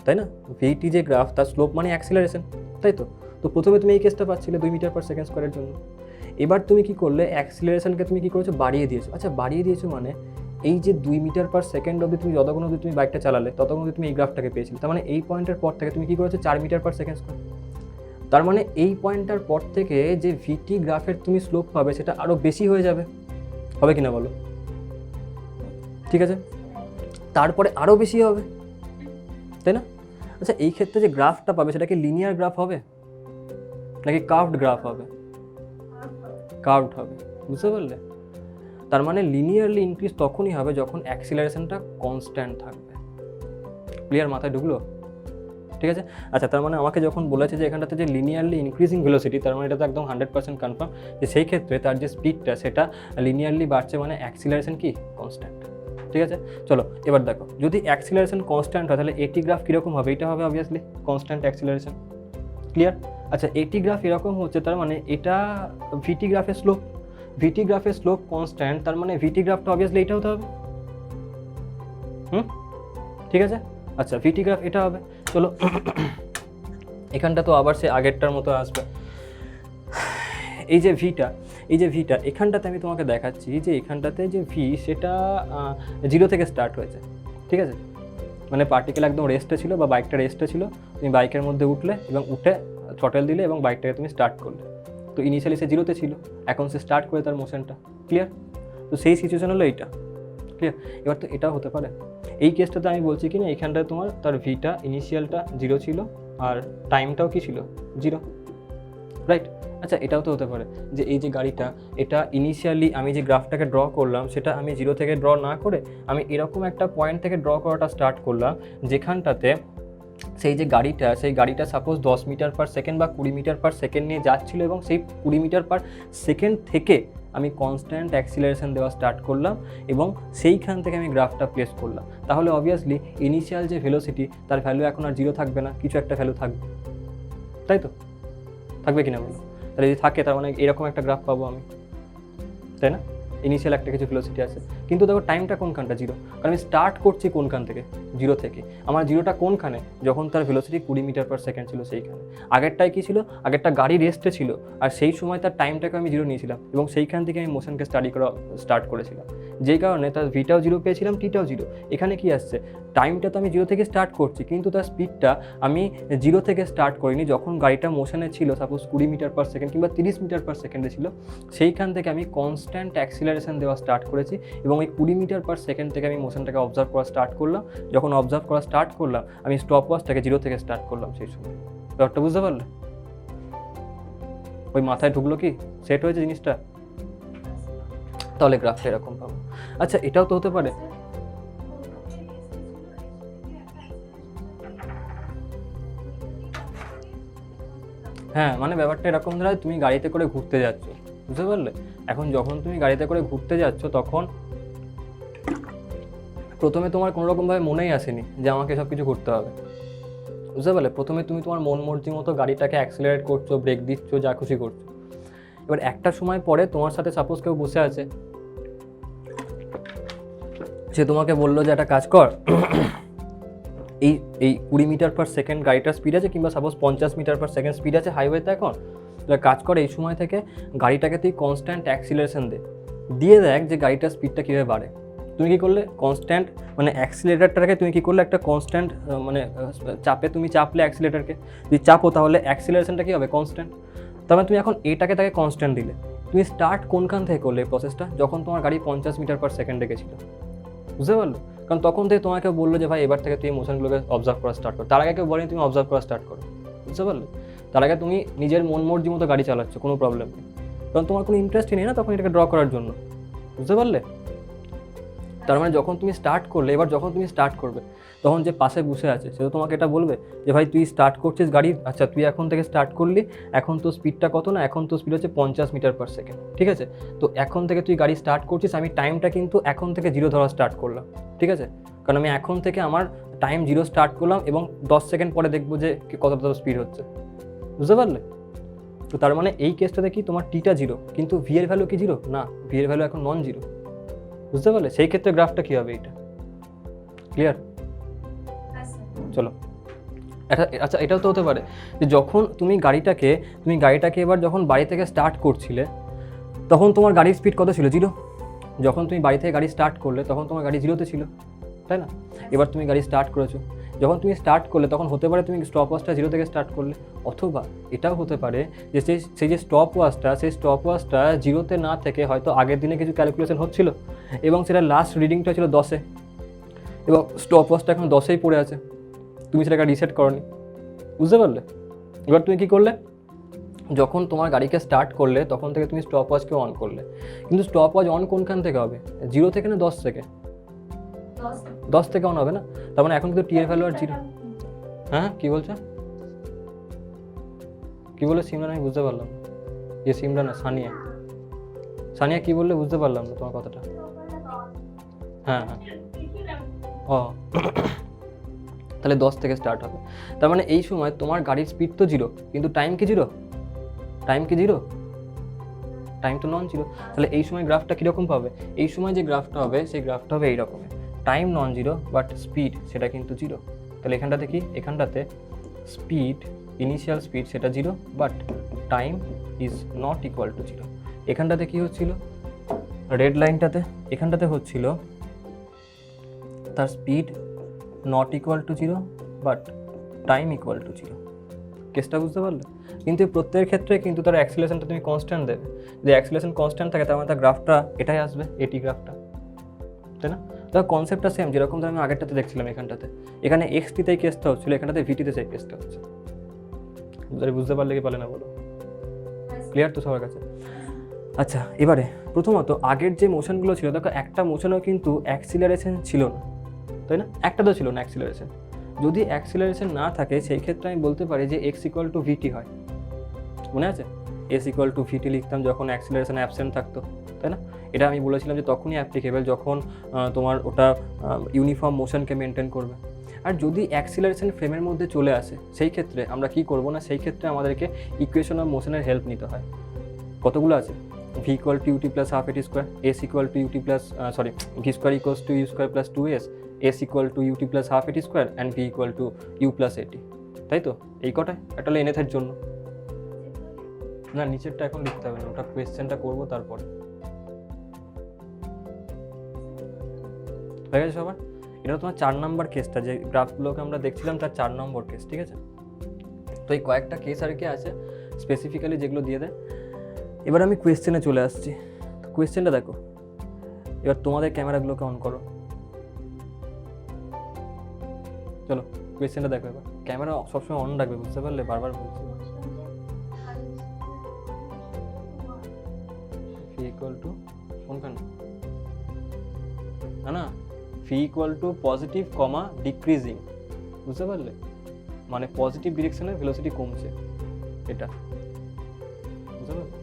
তাই না? ভিটি যে গ্রাফ তার স্লোপ মানে অ্যাক্সিলারেশন, তাই তো। তো প্রথমে তুমি এই কেসটা পাচ্ছিলে 2 মিটার পার সেকেন্ড স্কোয়ারের জন্য। এবার তুমি কি করলে, অ্যাক্সিলারেশনকে তুমি কি করেছো, বাড়িয়ে দিয়েছো। আচ্ছা বাড়িয়ে দিয়েছো মানে এই যে 2 মিটার পার সেকেন্ড অবধি তুমি যতক্ষণ অবধি তুমি বাইকটা চালালে ততক্ষণ অবধি তুমি এই গ্রাফটাকে পেয়েছিলে। তার মানে এই পয়েন্টের পর থেকে তুমি কি করেছো, 4 মিটার পার সেকেন্ড স্কোয়ার। তার মানে এই পয়েন্টটার পর থেকে যে ভিটি গ্রাফের তুমি স্লোপ পাবে সেটা আরও বেশি হয়ে যাবে, হবে কি না বলো? ঠিক আছে, তারপরে আরও বেশি হবে, তাই না? আচ্ছা এই ক্ষেত্রে যে গ্রাফটা পাবে সেটা কি লিনিয়ার গ্রাফ হবে নাকি কার্ভড গ্রাফ হবে? কার্ভড হবে, বুঝতে পারলে? তার মানে লিনিয়ারলি ইনক্রিজ তখনই হবে যখন অ্যাক্সিলারেশনটা কনস্ট্যান্ট থাকবে। ক্লিয়ার, মাথায় ঢুকলো? ঠিক আছে। আচ্ছা তার মানে আমাকে যখন বলেছে যে এখানটাতে যে লিনিয়ারলি ইনক্রিজিং ভেলোসিটি, তার মানে এটা তো একদম 100% কনফার্ম যে সেই ক্ষেত্রে তার যে স্পিডটা সেটা লিনিয়ারলি বাড়ছে, মানে অ্যাক্সিলারেশন কি কনস্ট্যান্ট। ঠিক আছে, চলো এবার দেখো, যদি অ্যাক্সিলারেশন কনস্ট্যান্ট হয় তাহলে এটি গ্রাফ কীরকম হবে? এটা হবে অবভিয়াসলি কনস্ট্যান্ট অ্যাক্সিলারেশন। ক্লিয়ার? আচ্ছা এটি গ্রাফ এরকম হচ্ছে, তার মানে এটা ভিটি গ্রাফের স্লোপ, ভিটি গ্রাফের স্লোপ কনস্ট্যান্ট, তার মানে ভিটি গ্রাফটা অবভিয়াসলি এটা হতে হবে। ঠিক আছে, আচ্ছা ভিটি গ্রাফ এটা হবে। চলো এখানটা তো আবার সে আগেরটার মতো আসবে। এই যে ভিটা এখানটাতে আমি তোমাকে দেখাচ্ছি যে এখানটাতে যে ভি সেটা 0 থেকে স্টার্ট হয়েছে, ঠিক আছে। মানে পার্টিকেল একদম রেস্টে ছিল বা বাইকটা রেস্টে ছিল, তুমি বাইকের মধ্যে উঠলে এবং উঠে থ্রটেল দিলে এবং বাইকটাকে তুমি স্টার্ট করলে। তো ইনিশিয়ালি সে 0-তে ছিল, এখন সে স্টার্ট করে তার মোশনটা। ক্লিয়ার? তো সেই সিচুয়েশন হলো এইটা। ক্লিয়ার? এবার তো এটাও হতে পারে, এই কেসটাতে আমি বলছি কি না এখানটায় তোমার তার ভিটা ইনিশিয়ালটা 0 ছিল আর টাইমটাও কি ছিল 0, রাইট? আচ্ছা এটাও তো হতে পারে যে এই যে গাড়িটা, এটা ইনিশিয়ালি আমি যে গ্রাফটাকে ড্র করলাম সেটা আমি 0 থেকে ড্র না করে আমি এরকম একটা পয়েন্ট থেকে ড্র করাটা স্টার্ট করলাম যেখানটাতে সেই গাড়িটা সাপোজ 10 মিটার পার সেকেন্ড বা 20 মিটার পার সেকেন্ড নিয়ে যাচ্ছিলো এবং সেই 20 মিটার পার সেকেন্ড থেকে আমি কনস্ট্যান্ট অ্যাক্সিলারেশন দেওয়া স্টার্ট করলাম এবং সেইখান থেকে আমি গ্রাফটা প্লেস করলাম। তাহলে অবভিয়াসলি ইনিশিয়াল যে ভেলোসিটি তার ভ্যালু এখন আর 0 থাকবে না, কিছু একটা ভ্যালু থাকবে, তাই তো? থাকবে কিনা বলো? তাহলে যদি থাকে তার মানে এরকম একটা গ্রাফ পাবো আমি, তাই না? ইনিশিয়াল একটা কিছু ভেলোসিটি আছে, কিন্তু দেখো টাইমটা কোনখানটা 0, কারণ আমি স্টার্ট করছি কোনখান থেকে, 0 থেকে। আমার 0টা কোনখানে, যখন তার ভেলোসিটি 20 মিটার পার সেকেন্ড ছিল সেইখানে। আগেরটায় কী ছিল, আগেরটা গাড়ি রেস্টে ছিল আর সেই সময় তার টাইমটাকে আমি 0 নিয়েছিলাম এবং সেইখান থেকে আমি মোশনকে স্টাডি করা স্টার্ট করেছিলাম, যেই কারণে তার ভিটাও 0 পেয়েছিলাম, টিটাও 0। এখানে কি আসছে, টাইমটা তো আমি 0 থেকে স্টার্ট করছি কিন্তু তার স্পিডটা আমি 0 থেকে স্টার্ট করিনি। যখন গাড়িটা মোশনে ছিল সাপোজ 20 মিটার পার সেকেন্ড কিংবা 30 মিটার পার সেকেন্ডে ছিল, সেইখান থেকে আমি কনস্ট্যান্ট অ্যাক্সিলারেশন দেওয়া স্টার্ট করেছি এবং এই 20 মিটার পার সেকেন্ড থেকে আমি মোশনটাকে অবজার্ভ করা স্টার্ট করলাম। যখন অবজার্ভ করা স্টার্ট করলাম আমি স্টপ ওয়াচটাকে 0 থেকে স্টার্ট করলাম সেই সময়। ব্যাপারটা বুঝতে পারলে? ওই মাথায় ঢুকলো কি, সেট হয়েছে জিনিসটা? তাহলে গ্রাফটা এরকম পাবো। আচ্ছা এটাও তো হতে পারে, হ্যাঁ মানে ব্যাপারটা এরকম ধরো তুমি গাড়িতে করে ঘুরতে যাচ্ছ, বুঝতে পারলে? এখন যখন তুমি গাড়িতে করে ঘুরতে যাচ্ছ তখন প্রথমে তোমার কোনো রকমভাবে মনেই আসেনি যে আমাকে সব কিছু করতে হবে, বুঝতে পারলে? প্রথমে তুমি তোমার মন মর্জি মতো গাড়িটাকে অ্যাক্সিলারেট করছো, ব্রেক দিচ্ছ, যা খুশি করছো। এবার একটা সময় পরে তোমার সাথে সাপোজ কেউ বসে আছে, সে তোমাকে বললো যে একটা কাজ কর, এই 20 মিটার পার সেকেন্ড গাড়িটার স্পিড আছে কিংবা suppose 50 metre per second speed আছে হাইওয়েতে এখন, কাজ করে এই সময় থেকে গাড়িটাকে তুই কনস্ট্যান্ট অ্যাক্সিলারেশন দিয়ে দেখ যে গাড়িটার স্পিডটা কীভাবে বাড়ে। তুমি কী করলে, কনস্ট্যান্ট মানে অ্যাক্সিলেটারটাকে তুমি কী করলে একটা কনস্ট্যান্ট মানে চাপে তুমি চাপলে অ্যাক্সিলেটারকে, যদি চাপো তাহলে অ্যাক্সিলারেশনটা কী হবে, কনস্ট্যান্ট। তার মানে তুমি এখন এটাকে তাকে কনস্ট্যান্ট দিলে। তুমি স্টার্ট কোনখান থেকে করলে এই প্রসেসটা, যখন তোমার গাড়ি 50 মিটার পার সেকেন্ডে গেছিলো, বুঝতে পারলো? কারণ তখন থেকে তোমাকে বললো যে ভাই এবার থেকে তুই মোশনগুলোকে অবজার্ভ করা স্টার্ট করো। তার আগে কেউ বলেনি তুমি অবজার্ভ করা স্টার্ট করো, বুঝতে পারলে? তার আগে তুমি নিজের মন মর্জি মতো গাড়ি চালাচ্ছ, কোনো প্রবলেম নেই, কারণ তোমার কোনো ইন্টারেস্টই নেই না তখন এটাকে ড্র করার জন্য, বুঝতে পারলে? তার মানে যখন তুমি স্টার্ট করলে, এবার যখন তুমি স্টার্ট করবে তখন যে পাশে বসে আছে সে তো তোমাকে এটা বলবে যে ভাই তুই স্টার্ট করছিস গাড়ি, আচ্ছা তুই এখন থেকে স্টার্ট করলি, এখন তো স্পিডটা কত না, এখন তো স্পিড হচ্ছে 50 মিটার পার সেকেন্ড, ঠিক আছে? তো এখন থেকে তুই গাড়ি স্টার্ট করছিস, আমি টাইমটা কিন্তু এখন থেকে 0 ধরা স্টার্ট করলাম, ঠিক আছে? কারণ আমি এখন থেকে আমার টাইম 0 স্টার্ট করলাম এবং 10 সেকেন্ড পরে দেখবো যে কতটা স্পিড হচ্ছে, বুঝতে পারলে? তো তার মানে এই কেসটাতে কি তোমার টিটা 0, কিন্তু ভি এর ভ্যালু কি 0 না, ভি এর ভ্যালু এখন নন 0। বুঝতে পারলে? সেই ক্ষেত্রে গ্রাফটা কি হবে এটা? ক্লিয়ার? চলো, আচ্ছা এটাও তো হতে পারে যে যখন তুমি গাড়িটাকে এবার যখন বাড়ি থেকে স্টার্ট করছিলে তখন তোমার গাড়ির স্পিড কত ছিল? 0। যখন তুমি বাড়ি থেকে গাড়ি স্টার্ট করলে তখন তোমার গাড়ি 0-তে ছিল, তাই না? এবার তুমি গাড়ি স্টার্ট করেছো, যখন তুমি স্টার্ট করলে তখন হতে পারে তুমি স্টপ ওয়াচটা 0 থেকে স্টার্ট করলে, অথবা এটাও হতে পারে যে সেই যে স্টপ ওয়াচটা 0-তে না থেকে হয়তো আগের দিনে কিছু ক্যালকুলেশন হচ্ছিল এবং সেটা লাস্ট রিডিংটা ছিল 10-এ, এবং স্টপ ওয়াচটা এখন 10-এই পড়ে আছে, তুমি সেটাকে রিসেট করনি। বুঝতে পারলে? এবার তুমি কী করলে, যখন তোমার গাড়িকে স্টার্ট করলে তখন থেকে তুমি স্টপ ওয়াচকে অন করলে, কিন্তু স্টপ ওয়াচ অন কোনখান থেকে হবে? 0 থেকে না 10 থেকে? 10 থেকে অন হবে না, তার মানে এখন কিন্তু টি এর ভ্যালু আর 0। হ্যাঁ কী বলছো? কী বলে সিমরান? আমি বুঝতে পারলাম না। সিমরান না, সানিয়া কী বললে বুঝতে পারলাম না তোমার কথাটা। হ্যাঁ ও তাহলে 10 থেকে স্টার্ট হবে, তার মানে এই সময় তোমার গাড়ির স্পিড তো 0, কিন্তু টাইম কি 0? টাইম তো নন 0। তাহলে এই সময় গ্রাফটা কীরকম পাবে? এই সময় যে গ্রাফটা হবে সেই গ্রাফটা হবে এই রকমের, টাইম নন 0 বাট স্পিড সেটা কিন্তু 0। তাহলে এখানটাতে কি, এখানটাতে স্পিড, ইনিশিয়াল স্পিড সেটা 0 but time is not equal to 0। এখানটাতে কি হচ্ছিল, রেড লাইনটাতে এখানটাতে হচ্ছিল তার speed not equal to 0 but time equal to 0। কেসটা বুঝতে পারলে? কিন্তু প্রত্যেকের ক্ষেত্রে কিন্তু তার অ্যাক্সিলারেশনটা তুমি কনস্ট্যান্ট দেবে, যদি অ্যাক্সিলারেশন কনস্ট্যান্ট থাকে তার মানে তার গ্রাফটা এটাই আসবে, এটি গ্রাফটা, তাই না? তার কনসেপ্টটা সেম, যেরকম ধর আমি আগেরটাতে দেখছিলাম, এখানে এক্সটিতেই কেসটা হচ্ছিলো, এখানটাতে ভিটিতে সেই কেসটা হচ্ছে। বুঝতে পারলে কি পারলে না বলো? ক্লিয়ার তো সবার কাছে? আচ্ছা এবারে প্রথমত আগের যে মোশনগুলো ছিল দেখো, একটা মোশনেও কিন্তু অ্যাক্সিলারেশন ছিল না, তাই না? একটা তো ছিল না অ্যাক্সিলারেশন। যদি অ্যাক্সিলারেশন না থাকে সেই ক্ষেত্রে আমি বলতে পারি যে এক্স ইকুয়াল টু ভিটি হয়, মনে আছে? এস ইকুয়াল টু ভিটি লিখতাম যখন অ্যাক্সিলারেশন অ্যাবসেন্ট থাকতো, তাই না? এটা আমি বলেছিলাম যে তখনই অ্যাপ্লিকেবল যখন তোমার ওটা ইউনিফর্ম মোশনকে মেনটেন করবে। আর যদি অ্যাক্সিলারেশন ফ্রেমের মধ্যে চলে আসে সেই ক্ষেত্রে আমরা কি করব না, সেই ক্ষেত্রে আমাদেরকে ইকুয়েশন অফ মোশনের হেল্প নিতে হয়। কতগুলো আছে? V equal to UT plus half AT square, S equal to UT plus V square equals to U square plus 2s, S equal to UT plus half AT square and V equal to U plus AT, তাই তো? এই কটাই একটা হলো এনএথের জন্য। না নিচেরটা এখন লিখতে হবে না, ওটা কোয়েশ্চেনটা করবো তারপরে। হয়ে গেছে সবার? এটা তোমার 4 নম্বর কেসটা, যে গ্রাফগুলোকে আমরা দেখছিলাম তার 4 নম্বর কেস, ঠিক আছে? তো এই কয়েকটা কেস আর কি আছে স্পেসিফিক্যালি যেগুলো দিয়ে দেয়। এবার আমি কোয়েশ্চেনে চলে আসছি। কোয়েশ্চেনটা দেখো, এবার তোমাদের ক্যামেরাগুলোকে অন করো। চলো কোয়েশ্চেনটা দেখো, এবার ক্যামেরা সবসময় অন রাখবে, বুঝতে পারলে? বারবার বলছি। ফি ইকুয়াল টু কোনখানে? না phi equal to positive comma decreasing, বুঝতে পারলে? মানে পজিটিভ ডিরেকশনে ভেলোসিটি কমছে, এটা বুঝতে পারলে?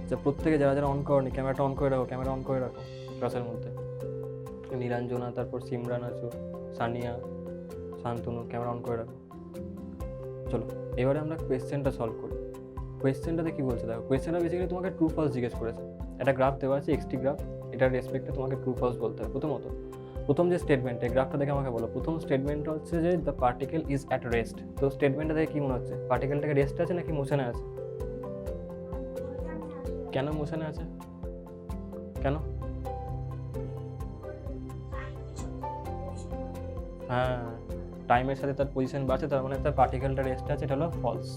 আচ্ছা প্রত্যেকে যারা অন করনি ক্যামেরাটা অন করে রাখো, ক্যামেরা অন করে রাখো ক্লাসের মধ্যে। নীলাঞ্জনা, তারপর সিমরান আছো, সানিয়া, শান্তনু, ক্যামেরা অন করে রাখো। চলো এবারে আমরা কোয়েশ্চেনটা সলভ করি। কোয়েশ্চেনটাতে কি বলছে দেখো, কোয়েশ্চেনটা বেসিক্যালি তোমাকে ট্রু ফলস জিজ্ঞেস করেছে। একটা গ্রাফ দেওয়া আছে, এক্সটি গ্রাফ, এটার রেসপেক্টে তোমাকে ট্রু ফলস বলতে হবে। প্রথম যে স্টেটমেন্টে, গ্রাফটা দেখে আমাকে বলো, প্রথম স্টেটমেন্টটা হচ্ছে যে the particle is at rest. তো স্টেটমেন্টটা দেখে কি মনে হচ্ছে, পার্টিকেলটাকে রেস্টে আছে নাকি মোশনে আছে? কেন মোশনে আছে? কেন? হ্যাঁ টাইমের সাথে তার পজিশন বাড়ছে, তার মানে তার পার্টিকেলটা রেস্টে আছে, এটা হলো false.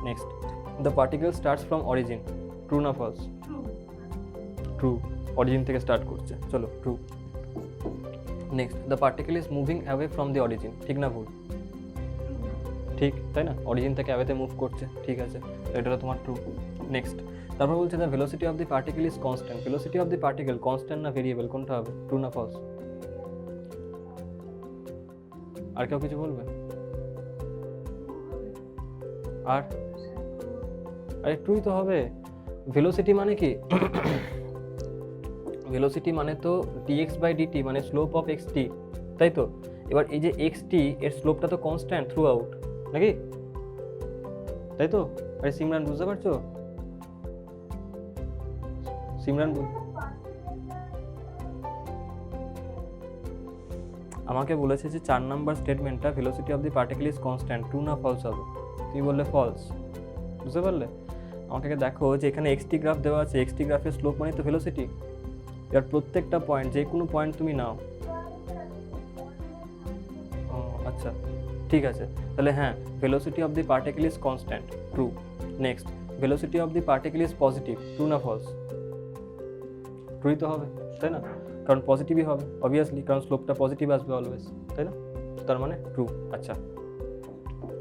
Next, the particle starts from origin, true না ফলস? ট্রু, অরিজিন থেকে স্টার্ট করছে, চলো true. Next, the particle is moving away from the origin, ঠিক না ভুল? ঠিক, তাই না? অরিজিন থেকে অ্যাওয়েতে মুভ করছে, ঠিক আছে, এটা হলো তোমার ট্রু। নেক্সট, তারপর বলছে the velocity of the particle is constant. Velocity of the particle constant না ভেরিয়েবল, কোনটা হবে? ট্রু না ফলস? আর কেউ কিছু বলবে? আর আরে ট্রুই তো হবে। ভেলোসিটি মানে কি? ভেলোসিটি মানে তো dx বাই dt, মানে স্লোপ অফ xt, তাই তো? এবার এই যে xt এর স্লোপটা তো কনস্ট্যান্ট থ্রু আউট, নাকি? তাই তো? আরে সিমরান বুঝতে পারছো? সিমরান আমাকে বলেছে যে 4 নাম্বার স্টেটমেন্টটা velocity of the particle is constant, true না ফলস হবে? তুমি বললে ফলস, বুঝতে পারলে? আমাকে দেখো যে এখানে এক্সটি গ্রাফ দেওয়া আছে, এক্সটি গ্রাফের স্লোপ মানে তো ভেলোসিটি। এর প্রত্যেকটা পয়েন্ট, যে কোনো পয়েন্ট তুমি নাও। ও আচ্ছা, ঠিক আছে, তাহলে হ্যাঁ, velocity of the particle is constant, true. Next, velocity of the particle is positive, true না ফলস? ট্রুই তো হবে, তাই না? কারণ পজিটিভই হবে অবভিয়াসলি, কারণ স্লোপটা পজিটিভ আসবে অলওয়েজ, তাই না? তার মানে ট্রু। আচ্ছা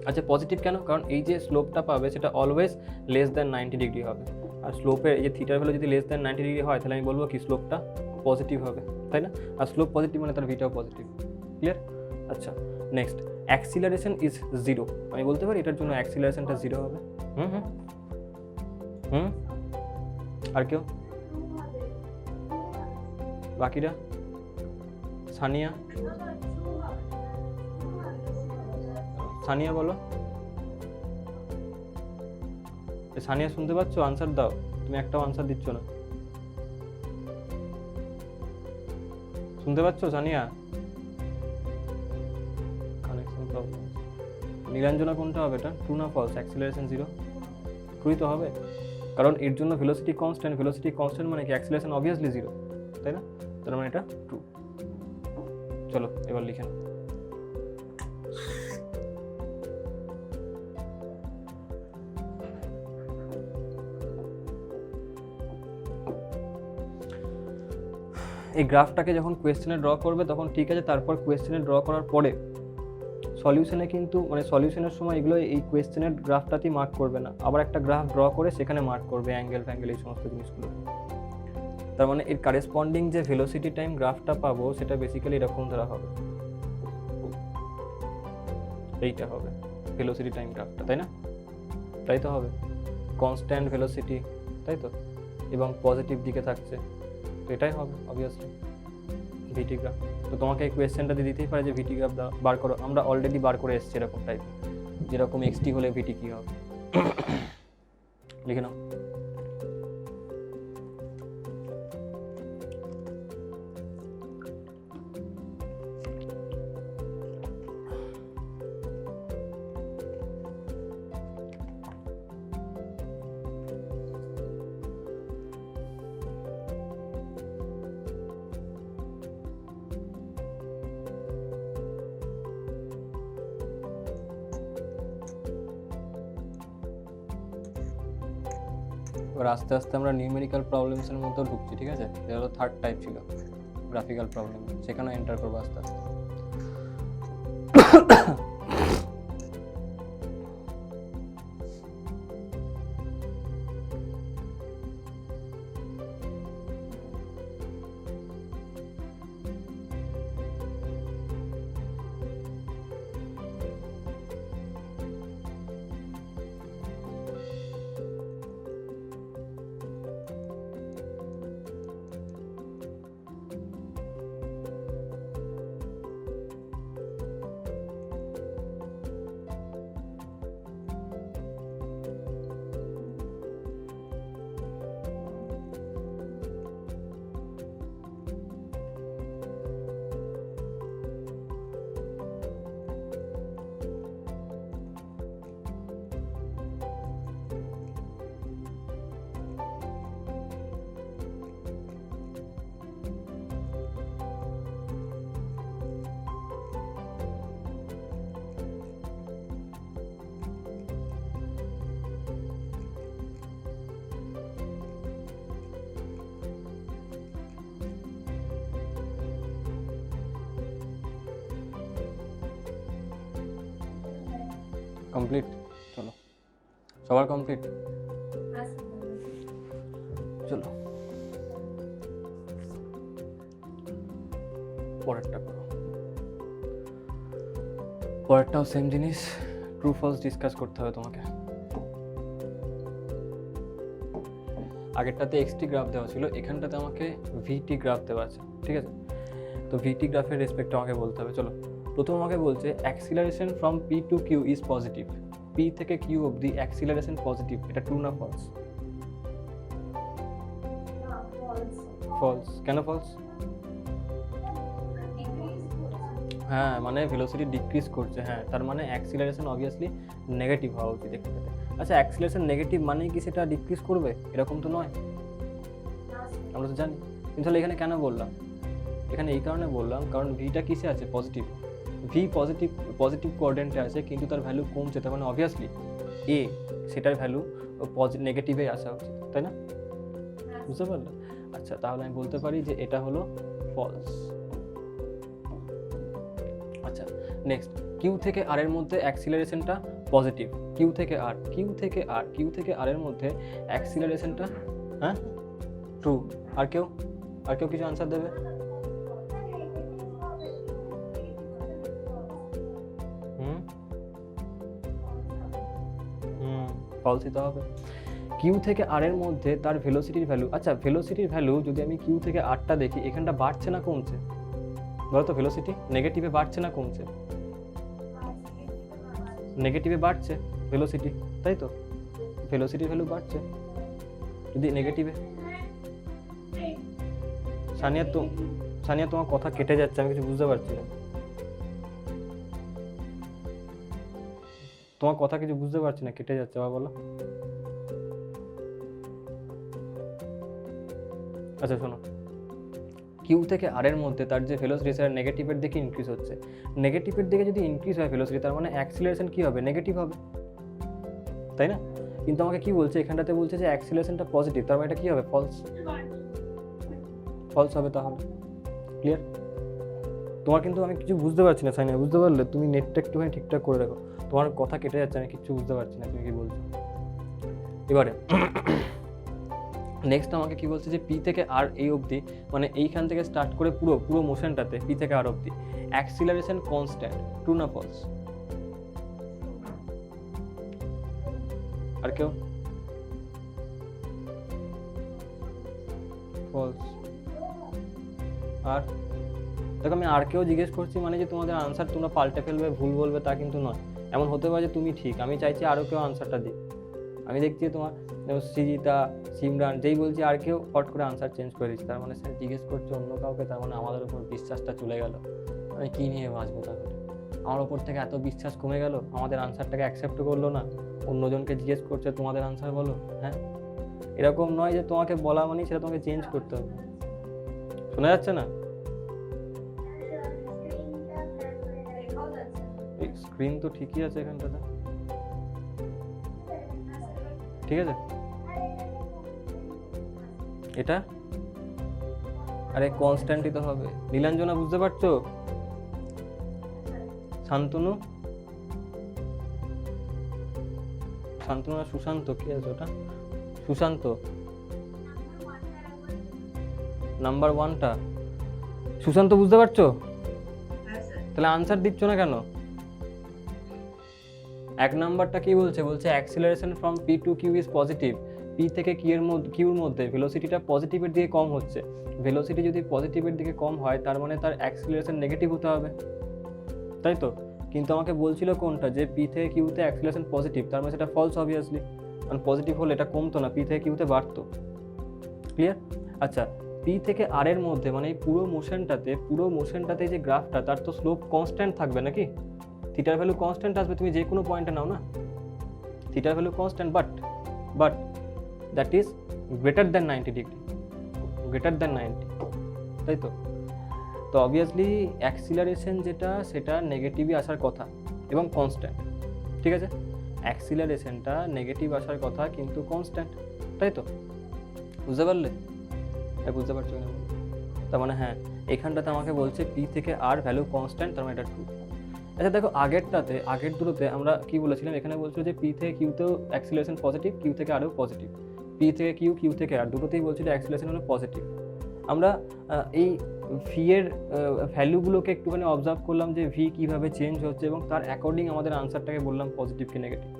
আচ্ছা, পজিটিভ কেন? কারণ এই যে স্লোপটা পাবে সেটা অলওয়েজ লেস দ্যান 90 ডিগ্রি হবে, আর স্লোপের এই যে থিটার ভ্যালু যদি লেস দ্যান 90 ডিগ্রি হয় তাহলে আমি বলবো কি স্লোপটা পজিটিভ হবে, তাই না? আর স্লোপ পজিটিভ মানে তার ভিটাও পজিটিভ। ক্লিয়ার? আচ্ছা নেক্সট, অ্যাক্সিলারেশন ইজ 0, আমি বলতে পারি এটার জন্য অ্যাক্সিলারেশনটা 0 হবে। হুম হুম হুম আর কেউ? বাকিরা? সানিয়া, সানিয়া বলো। সানিয়া শুনতে পাচ্ছ? আনসার দাও, তুমি একটাও আনসার দিচ্ছ না। শুনতে পাচ্ছ সানিয়া? Connection problem. নীলাঞ্জনা কোনটা হবে এটা, ট্রু না ফলস? অ্যাক্সিলারেশন 0, ট্রুই তো হবে, কারণ এর জন্য ভেলোসিটি কনস্ট্যান্ট, ভেলোসিটি কনস্ট্যান্ট মানে কি অ্যাক্সিলারেশন অবভিয়াসলি 0, তাই না? তার মানে এটা ট্রু। চলো এবার লিখে নাও। এই গ্রাফটাকে যখন কোয়েশ্চেনে ড্র করবে তখন ঠিক আছে, তারপর কোয়েশ্চেনে ড্র করার পরে সলিউশনে কিন্তু মানে সলিউশনের সময় এগুলো এই কোয়েশ্চেনের গ্রাফটাতেই মার্ক করবে না, আবার একটা গ্রাফ ড্র করে সেখানে মার্ক করবে অ্যাঙ্গেল ফ্যাঙ্গেল এই সমস্ত জিনিসগুলো। তার মানে এর কারেসপন্ডিং যে ভেলোসিটি টাইম গ্রাফটা পাবো সেটা বেসিক্যালি এরকম ধরা হবে, এইটা হবে ভেলোসিটি টাইম গ্রাফটা, তাই না? তাই তো হবে, কনস্ট্যান্ট ভেলোসিটি, তাই তো, এবং পজিটিভ দিকে থাকছে, তো এটাই হবে অবভিয়াসলি ভিটি গ্রাফ। তো তোমাকে এই কোয়েশ্চেনটা দিয়ে দিতেই পারে যে ভিটি গ্রাফ বার করো, আমরা অলরেডি বার করে এসেছি এরকম টাইপ, যেরকম এক্সটি হলে ভিটি কী হবে। লিখে নাও। এবার আস্তে আস্তে আমরা নিউমেরিক্যাল প্রবলেমসের মতো ঢুকছি, ঠিক আছে? এটা হলো থার্ড টাইপ ছিল গ্রাফিক্যাল প্রবলেম, সেখানেও এন্টার করবো আস্তে আস্তে। কমপ্লিট? চলো সবার কমপ্লিট, চলো পরেরটা করো। পরেরটাও সেম জিনিস, ট্রু ফলস ডিসকাস করতে হবে তোমাকে। আগেরটাতে এক্সটি গ্রাফ দেওয়া ছিল, এখানটাতে আমাকে ভিটি গ্রাফ দেওয়া আছে, ঠিক আছে? তো ভিটি গ্রাফের রেসপেক্টে আমাকে বলতে হবে। চলো প্রথম আমাকে বলছে acceleration from P to Q is positive, P P থেকে কিউ অবধি অ্যাক্সিলারেশন পজিটিভ, এটা ট্রু না ফলস? ফলস। কেন ফলস? হ্যাঁ, মানে ভেলোসিটি ডিক্রিজ করছে, হ্যাঁ, তার মানে অ্যাক্সিলারেশন অবভিয়াসলি নেগেটিভ হওয়া উচিত এখানে। আচ্ছা, অ্যাক্সিলারেশন নেগেটিভ মানে কি সেটা ডিক্রিজ করবে? এরকম তো নয়, আমরা তো জানি। কিন্তু তাহলে এখানে কেন বললাম? এখানে এই কারণে বললাম কারণ ভিটা কিসে আছে? পজিটিভ। ভি পজিটিভ কোঅর্ডিনেটে আছে, কিন্তু তার ভ্যালু কমছে, তার মানে অবভিয়াসলি এ সেটার ভ্যালু নেগেটিভে আসা উচিত, তাই না? বুঝতে পারলে? আচ্ছা, তাহলে আমি বলতে পারি যে এটা হলো ফলস। আচ্ছা, নেক্সট, কিউ থেকে আর এর মধ্যে অ্যাক্সিলারেশনটা পজিটিভ। কিউ থেকে আর এর মধ্যে অ্যাক্সিলারেশনটা, হ্যাঁ, ট্রু। আর কেউ কিছু আনসার দেবে? ফলস দিতে হবে। কিউ থেকে আর এর মধ্যে তার ভেলোসিটির ভ্যালু, আচ্ছা ভেলোসিটির ভ্যালু যদি আমি কিউ থেকে আরটা দেখি, এখানটা বাড়ছে না কমছে? বলো তো, ভেলোসিটি নেগেটিভে বাড়ছে না কমছে? নেগেটিভে বাড়ছে ভেলোসিটি, তাই তো? ভেলোসিটির ভ্যালু বাড়ছে যদি নেগেটিভে। সানিয়া তোমার কথা কেটে যাচ্ছে, আমি কিছু বুঝতে পারছি না। তোমার কথা কিছু বুঝতে পারছি না, কেটে যাচ্ছে, আবার বলো। আচ্ছা শোনো, কিউ থেকে আর এর মধ্যে তার যে ভেলোসিটি সেটা নেগেটিভের দিকে ইনক্রিজ হচ্ছে। নেগেটিভের দিকে যদি ইনক্রিজ হয় ভেলোসিটি, তার মানে অ্যাক্সিলারেশন কি হবে? নেগেটিভ হবে, তাই না? কিন্তু আমাকে কি বলছে এখানটাতে? বলছে যে অ্যাক্সিলারেশনটা পজিটিভ, তার মানে এটা কি হবে? ফলস। ফলস হবে তাহলে। ক্লিয়ার? তোমার কিন্তু আমি কিছু বুঝতে পারছি না সাইনা, বুঝতে পারলে? তুমি নেটটা একটুখানি ঠিকঠাক করে রাখো, তোমার কথা কেটে যাচ্ছে, আমি কিছু বুঝতে পারছি না তুমি কি বলছো। এবারে নেক্সট আমাকে কি বলছে যে পি থেকে আর এই অবধি, মানে এইখান থেকে স্টার্ট করে পুরো মোশনটাতে পি থেকে আর অবধি অ্যাক্সিলারেশন কনস্ট্যান্ট, ট্রু না ফলস? আর কেউ? ফলস। আর দেখো, আমি আর কেউ জিজ্ঞেস করছি মানে যে তোমাদের আনসার তোমরা পাল্টে ফেলবে, ভুল বলবে, তা কিন্তু নয়। এমন হতে পারে যে তুমি ঠিক, আমি চাইছি আরও কেউ আনসারটা দিই। আমি দেখছি তোমার সৃজিতা, সিমরান, যেই বলছি আর কেউ হট করে আনসার চেঞ্জ করে দিচ্ছে, তার মানে স্যার জিজ্ঞেস করছে অন্য কাউকে, তার মানে আমাদের উপর বিশ্বাসটা চলে গেল। আমি কী নিয়ে বাঁচবো তাহলে? আমার ওপর থেকে এত বিশ্বাস কমে গেল, আমাদের আনসারটাকে অ্যাকসেপ্ট করলো না, অন্যজনকে জিজ্ঞেস করছে তোমাদের আনসার বলো। হ্যাঁ, এরকম নয় যে তোমাকে বলা মানে সেটা তোমাকে চেঞ্জ করতে হবে। শোনা যাচ্ছে না? স্ক্রিন তো ঠিকই আছে এখানটাতে, ঠিক আছে। এটা আরে কনস্ট্যান্টই তো হবে। নীলাঞ্জনা বুঝতে পারছো? শান্তনু না সুশান্ত, কি আছে ওটা? সুশান্ত নাম্বার 1টা। সুশান্ত বুঝতে পারছো? তাহলে আনসার দিচ্ছ না কেন? 1 নাম্বারটা কি বলছে? বলছে acceleration from P to Q is positive. P থেকে কিউর মধ্যে ভেলোসিটিটা পজিটিভের দিকে কম হচ্ছে। ভেলোসিটি যদি পজিটিভের দিকে কম হয় তার মানে তার অ্যাক্সিলারেশন নেগেটিভ হতে হবে, তাই তো? কিন্তু আমাকে বলছিল কোনটা, যে পি থেকে কিউতে অ্যাক্সিলারেশন পজিটিভ, তার মানে সেটা ফলস অবভিয়াসলি, কারণ পজিটিভ হলে এটা কমতো না, পি থেকে কিউতে বাড়তো। ক্লিয়ার? আচ্ছা, পি থেকে আর এর মধ্যে মানে এই পুরো মোশনটাতে যে গ্রাফটা, তার তো স্লোপ কনস্ট্যান্ট থাকবে নাকি? থিটার ভ্যালু কনস্ট্যান্ট আসবে, তুমি যে কোনো পয়েন্টে নাও না, থিটার value constant, but that is greater than 90 degree, greater than 90, তাই তো? তো অবভিয়াসলি অ্যাক্সিলারেশন যেটা, সেটা নেগেটিভই আসার কথা এবং কনস্ট্যান্ট, ঠিক আছে? অ্যাক্সিলারেশনটা নেগেটিভ আসার কথা কিন্তু কনস্ট্যান্ট, তাই তো? বুঝতে পারলে? বুঝতে পারছো না? তার মানে হ্যাঁ, এখানটাতে আমাকে বলছে পি থেকে আর ভ্যালু কনস্ট্যান্ট, তার মানে এটা ট্রু। আচ্ছা দেখো, আগের দুটোতে আমরা কি বলেছিলাম? এখানে বলছিল যে পি থেকে কিউতেও অ্যাক্সিলারেশন পজিটিভ, কিউ থেকে আরও পজিটিভ। পি থেকে কিউ থেকে আর দুটোতেই বলছিল অ্যাক্সিলারেশন হলো পজিটিভ। আমরা এই ভি এর ভ্যালুগুলোকে একটুখানি অবজার্ভ করলাম যে ভি কীভাবে চেঞ্জ হচ্ছে, এবং তার অ্যাকর্ডিং আমাদের আনসারটাকে বললাম পজিটিভ কি নেগেটিভ।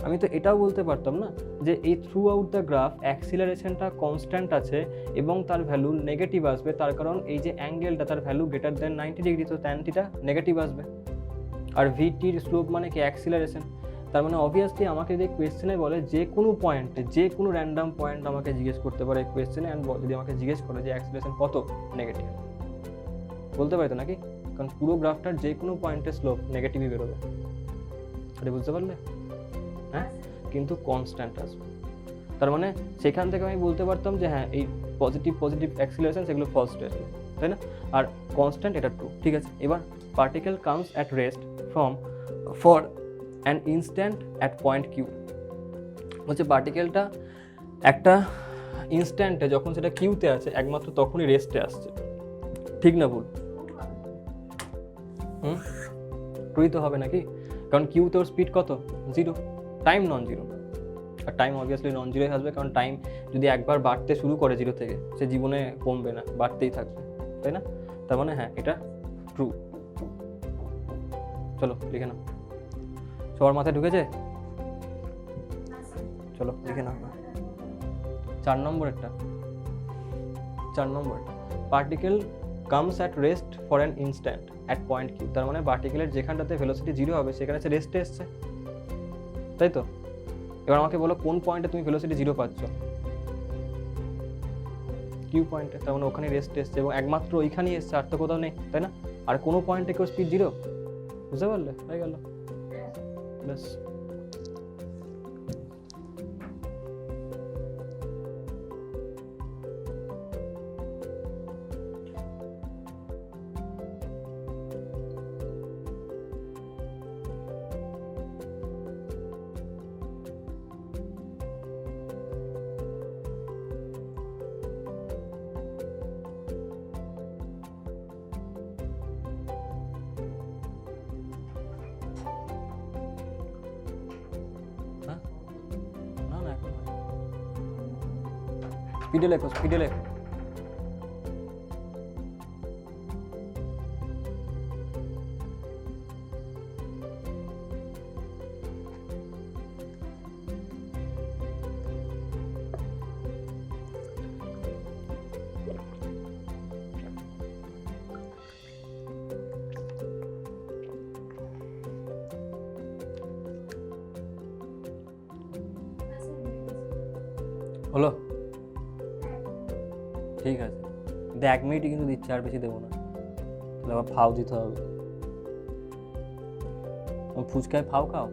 আমি তো এটাও বলতে পারতাম না যে এই থ্রু আউট দ্য গ্রাফ অ্যাক্সিলারেশনটা কনস্ট্যান্ট আছে এবং তার ভ্যালু নেগেটিভ আসবে, তার কারণ এই যে অ্যাঙ্গেলটা, তার ভ্যালু গ্রেটার দেন 90 ডিগ্রি, তো tan থিটা নেগেটিভ আসবে। আর ভিটির স্লোপ মানে কি? অ্যাক্সিলারেশন। তার মানে অবভিয়াসলি আমাকে যদি কোয়েশ্চেনে বলে যে কোনো পয়েন্টে, যে কোনো র্যান্ডাম পয়েন্ট আমাকে জিজ্ঞেস করতে পারে কোয়েশ্চেনে, অ্যান্ড যদি আমাকে জিজ্ঞেস করে যে অ্যাক্সিলারেশন কত, নেগেটিভ, বলতে পারি তো নাকি? কারণ পুরো গ্রাফটার যে কোনো পয়েন্টে স্লোপ নেগেটিভই বেরোবে, এটা বুঝতে পারলে? হ্যাঁ, কিন্তু কনস্ট্যান্ট আসবে। তার মানে সেখান থেকে আমি বলতে পারতাম যে হ্যাঁ এই পজিটিভ অ্যাক্সিলারেশন সেগুলো ফার্স্ট আসবে, তাই না? আর কনস্ট্যান্ট এটা ট্রু, ঠিক আছে। এবার particle comes at rest for an instant at point Q. বলছে পার্টিকেলটা একটা ইনস্ট্যান্টে যখন সেটা কিউতে আছে একমাত্র তখনই রেস্টে আসছে, ঠিক না ভুল? ট্রুই তো হবে নাকি, কারণ কিউতে ওর স্পিড কত, 0, টাইম নন জিরো। আর টাইম অবভিয়াসলি নন জিরোই আসবে, কারণ টাইম যদি একবার বাড়তে শুরু করে 0 থেকে, সে জীবনে কমবে না, বাড়তেই থাকবে, তাই না? তার মানে হ্যাঁ এটা ট্রু। চলো লিখে নাও, সবার মাথায় ঢুকেছে? চলো লিখে নাও। 4 নম্বরেরটা, particle comes at rest for an instant at point Q. তার মানে পার্টিকেলের যেখানটাতে ভেলোসিটি 0 হবে সেখানে সে রেস্টে এসছে, তাই তো? এবার আমাকে বলো কোন পয়েন্টে তুমি ভেলোসিটি 0 পাচ্ছ? কিউ পয়েন্টে। তার মানে ওখানে রেস্টে এসছে এবং একমাত্র ওইখানেই এসছে, আর তো কোথাও নেই, তাই না? আর কোনো পয়েন্টে কেউ স্পিড 0, বুঝতে পারলে? হয়ে গেল, ব্যাস। স্পিডে লেখো, স্পিডে লেখো। হলো, ঠিক আছে। কিন্তু 1 মিনিটই কিন্তু দিচ্ছে, আর বেশি দেবো না, তাহলে আবার ফাও দিতে হবে। ফুচকায় ফাও খাও?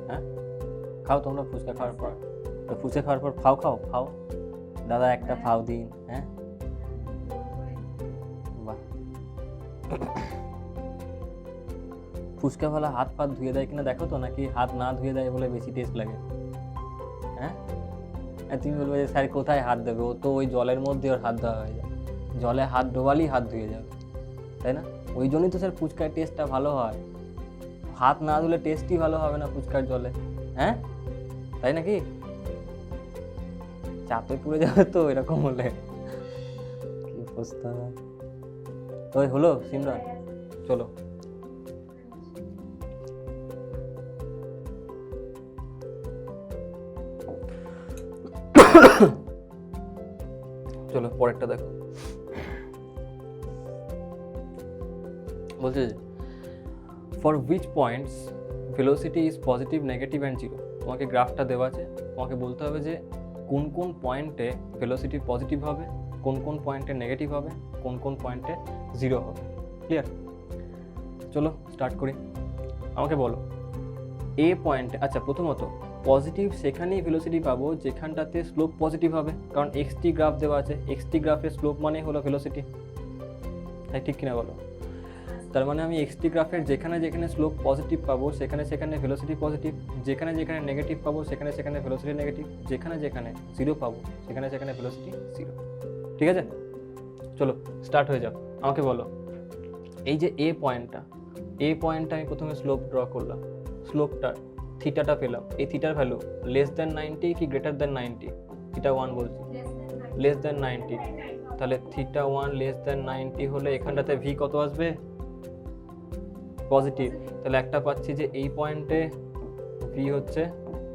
হ্যাঁ খাও তোমরা, ফুচকা খাওয়ার পর, ফুচকা খাওয়ার পর ফাও খাও, ফাও। দাদা একটা ফাও দিন, হ্যাঁ বাহ। ফুচকা ভালো হাত ফাত ধুয়ে দেয় কিনা দেখো তো, নাকি হাত না ধুয়ে দেয় বলে বেশি টেস্ট লাগে? হ্যাঁ, তুমি বলবে যে স্যার কোথায় হাত দেবে, ও তো ওই জলের মধ্যে ওর হাত দেওয়া হয়ে যায়, জলে হাত ডোবালেই হাত ধুয়ে যাবে, তাই না? ওই জন্যই তো স্যার ফুচকার টেস্টটা ভালো হয়, হাত না ধুলে টেস্টই ভালো হবে না ফুচকার জলে, হ্যাঁ তাই নাকি? চাপে পুড়ে যাবে তো এরকম হলে, কি অবস্থা। তো হলো সিমরান, চলো চলো পরেরটা দেখো। বলছে for which points velocity is positive, negative and zero. তোমাকে গ্রাফটা দেওয়া আছে, তোমাকে বলতে হবে যে কোন কোন পয়েন্টে ভেলোসিটি পজিটিভ হবে, কোন কোন পয়েন্টে নেগেটিভ হবে, কোন কোন পয়েন্টে জিরো হবে। ক্লিয়ার? চলো স্টার্ট করি। আমাকে বলো এ পয়েন্টে, আচ্ছা প্রথমত পজিটিভ সেখানেই ভেলোসিটি পাবো যেখানটাতে স্লোপ পজিটিভ হবে, কারণ এক্সটি গ্রাফ দেওয়া আছে, এক্সটি গ্রাফের স্লোপ মানে হলো ভেলোসিটি, তাই ঠিক কিনা বলো? তার মানে আমি এক্সটি গ্রাফের যেখানে যেখানে স্লোপ পজিটিভ পাবো সেখানে সেখানে ভেলোসিটি পজিটিভ, যেখানে যেখানে নেগেটিভ পাবো সেখানে সেখানে ভেলোসিটি নেগেটিভ, যেখানে যেখানে জিরো পাবো সেখানে সেখানে ভেলোসিটি জিরো। ঠিক আছে, চলো স্টার্ট হয়ে যাও। আমাকে বলো এই যে এ পয়েন্টটা আমি প্রথমে স্লোপ ড্র করলাম, স্লোপটা থিটাটা পেলাম, এই থিটার ভ্যালু লেস দ্যান 90 কি গ্রেটার দ্যান 90? থিটা 1 বলছি, লেস দ্যান 90, তাহলে থিটা 1 লেস দ্যান 90 হলে এখানটাতে ভি কত আসবে? পজিটিভ। তাহলে একটা পাচ্ছি যে এই পয়েন্টে ভি হচ্ছে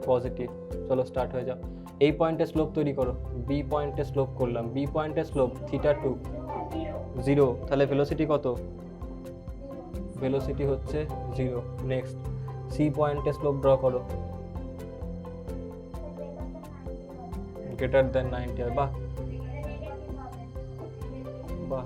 পজিটিভ। চলো স্টার্ট হয়ে যাও। এই পয়েন্টে স্লোপ তৈরি করো, বি পয়েন্টে স্লোপ করলাম, বি পয়েন্টে স্লোপ থিটা 2 0, তাহলে ভেলোসিটি কত? ভেলোসিটি হচ্ছে 0। নেক্সট সি পয়েন্টে স্লোপ ড্র করো, গ্রেটার দেন 90 হয়। বাহ বাহ,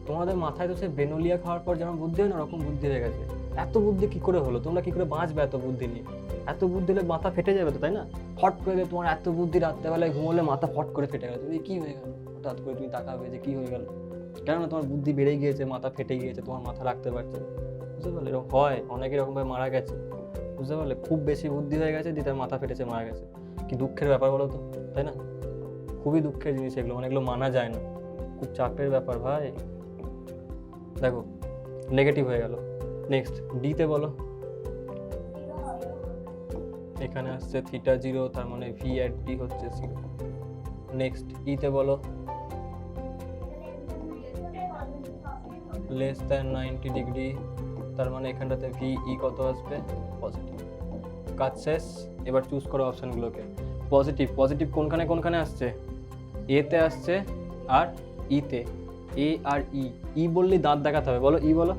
তোমাদের মাথায় তো সে বেনোলিয়া খাওয়ার পর যেমন বুদ্ধি হয় না, ওরকম বুদ্ধি হয়ে গেছে। এত বুদ্ধি কি করে হলো? তোমরা কি করে বাঁচবে এত বুদ্ধি নিয়ে? এত বুদ্ধি হলে মাথা ফেটে যাবে তো, তাই না? ফট করে তোমার এত বুদ্ধি, রাত্রেবেলায় ঘুমোলে মাথা ফট করে ফেটে গেছে, কি হয়ে গেল হঠাৎ করে? তুমি তাকাবে যে কি হয়ে গেল, কেননা তোমার বুদ্ধি বেড়ে গিয়েছে, মাথা ফেটে গিয়েছে, তোমার মাথা রাখতে পারছে না। বুঝতে পারলে? এরকম হয়, অনেক এরকমভাবে মারা গেছে। বুঝতে পারলে? খুব বেশি বুদ্ধি হয়ে গেছে, দিয়ে তার মাথা ফেটেছে, মারা গেছে। কি দুঃখের ব্যাপার বলো তো, তাই না? খুবই দুঃখের জিনিস এগুলো, মানে এগুলো মানা যায় না, খুব চাপের ব্যাপার ভাই। দেখো নেগেটিভ হয়ে গেল। নেক্সট ডিতে বলো, এখানে আসছে থিটা 0, তার মানে ভি এট ডি হচ্ছে 0। নেক্সট ইতে বলো, লেস দ্যান 90 ডিগ্রি, তার মানে এখানটাতে ভি ই কত আসবে? পজিটিভ। কাজ শেষ। এবার চুজ করো অপশনগুলোকে। পজিটিভ, পজিটিভ কোনখানে কোনখানে আসছে? এতে আসছে আর ইতে। এ আর ই, ই বললেই দাঁত দেখাতে হবে। বলো ই বলো,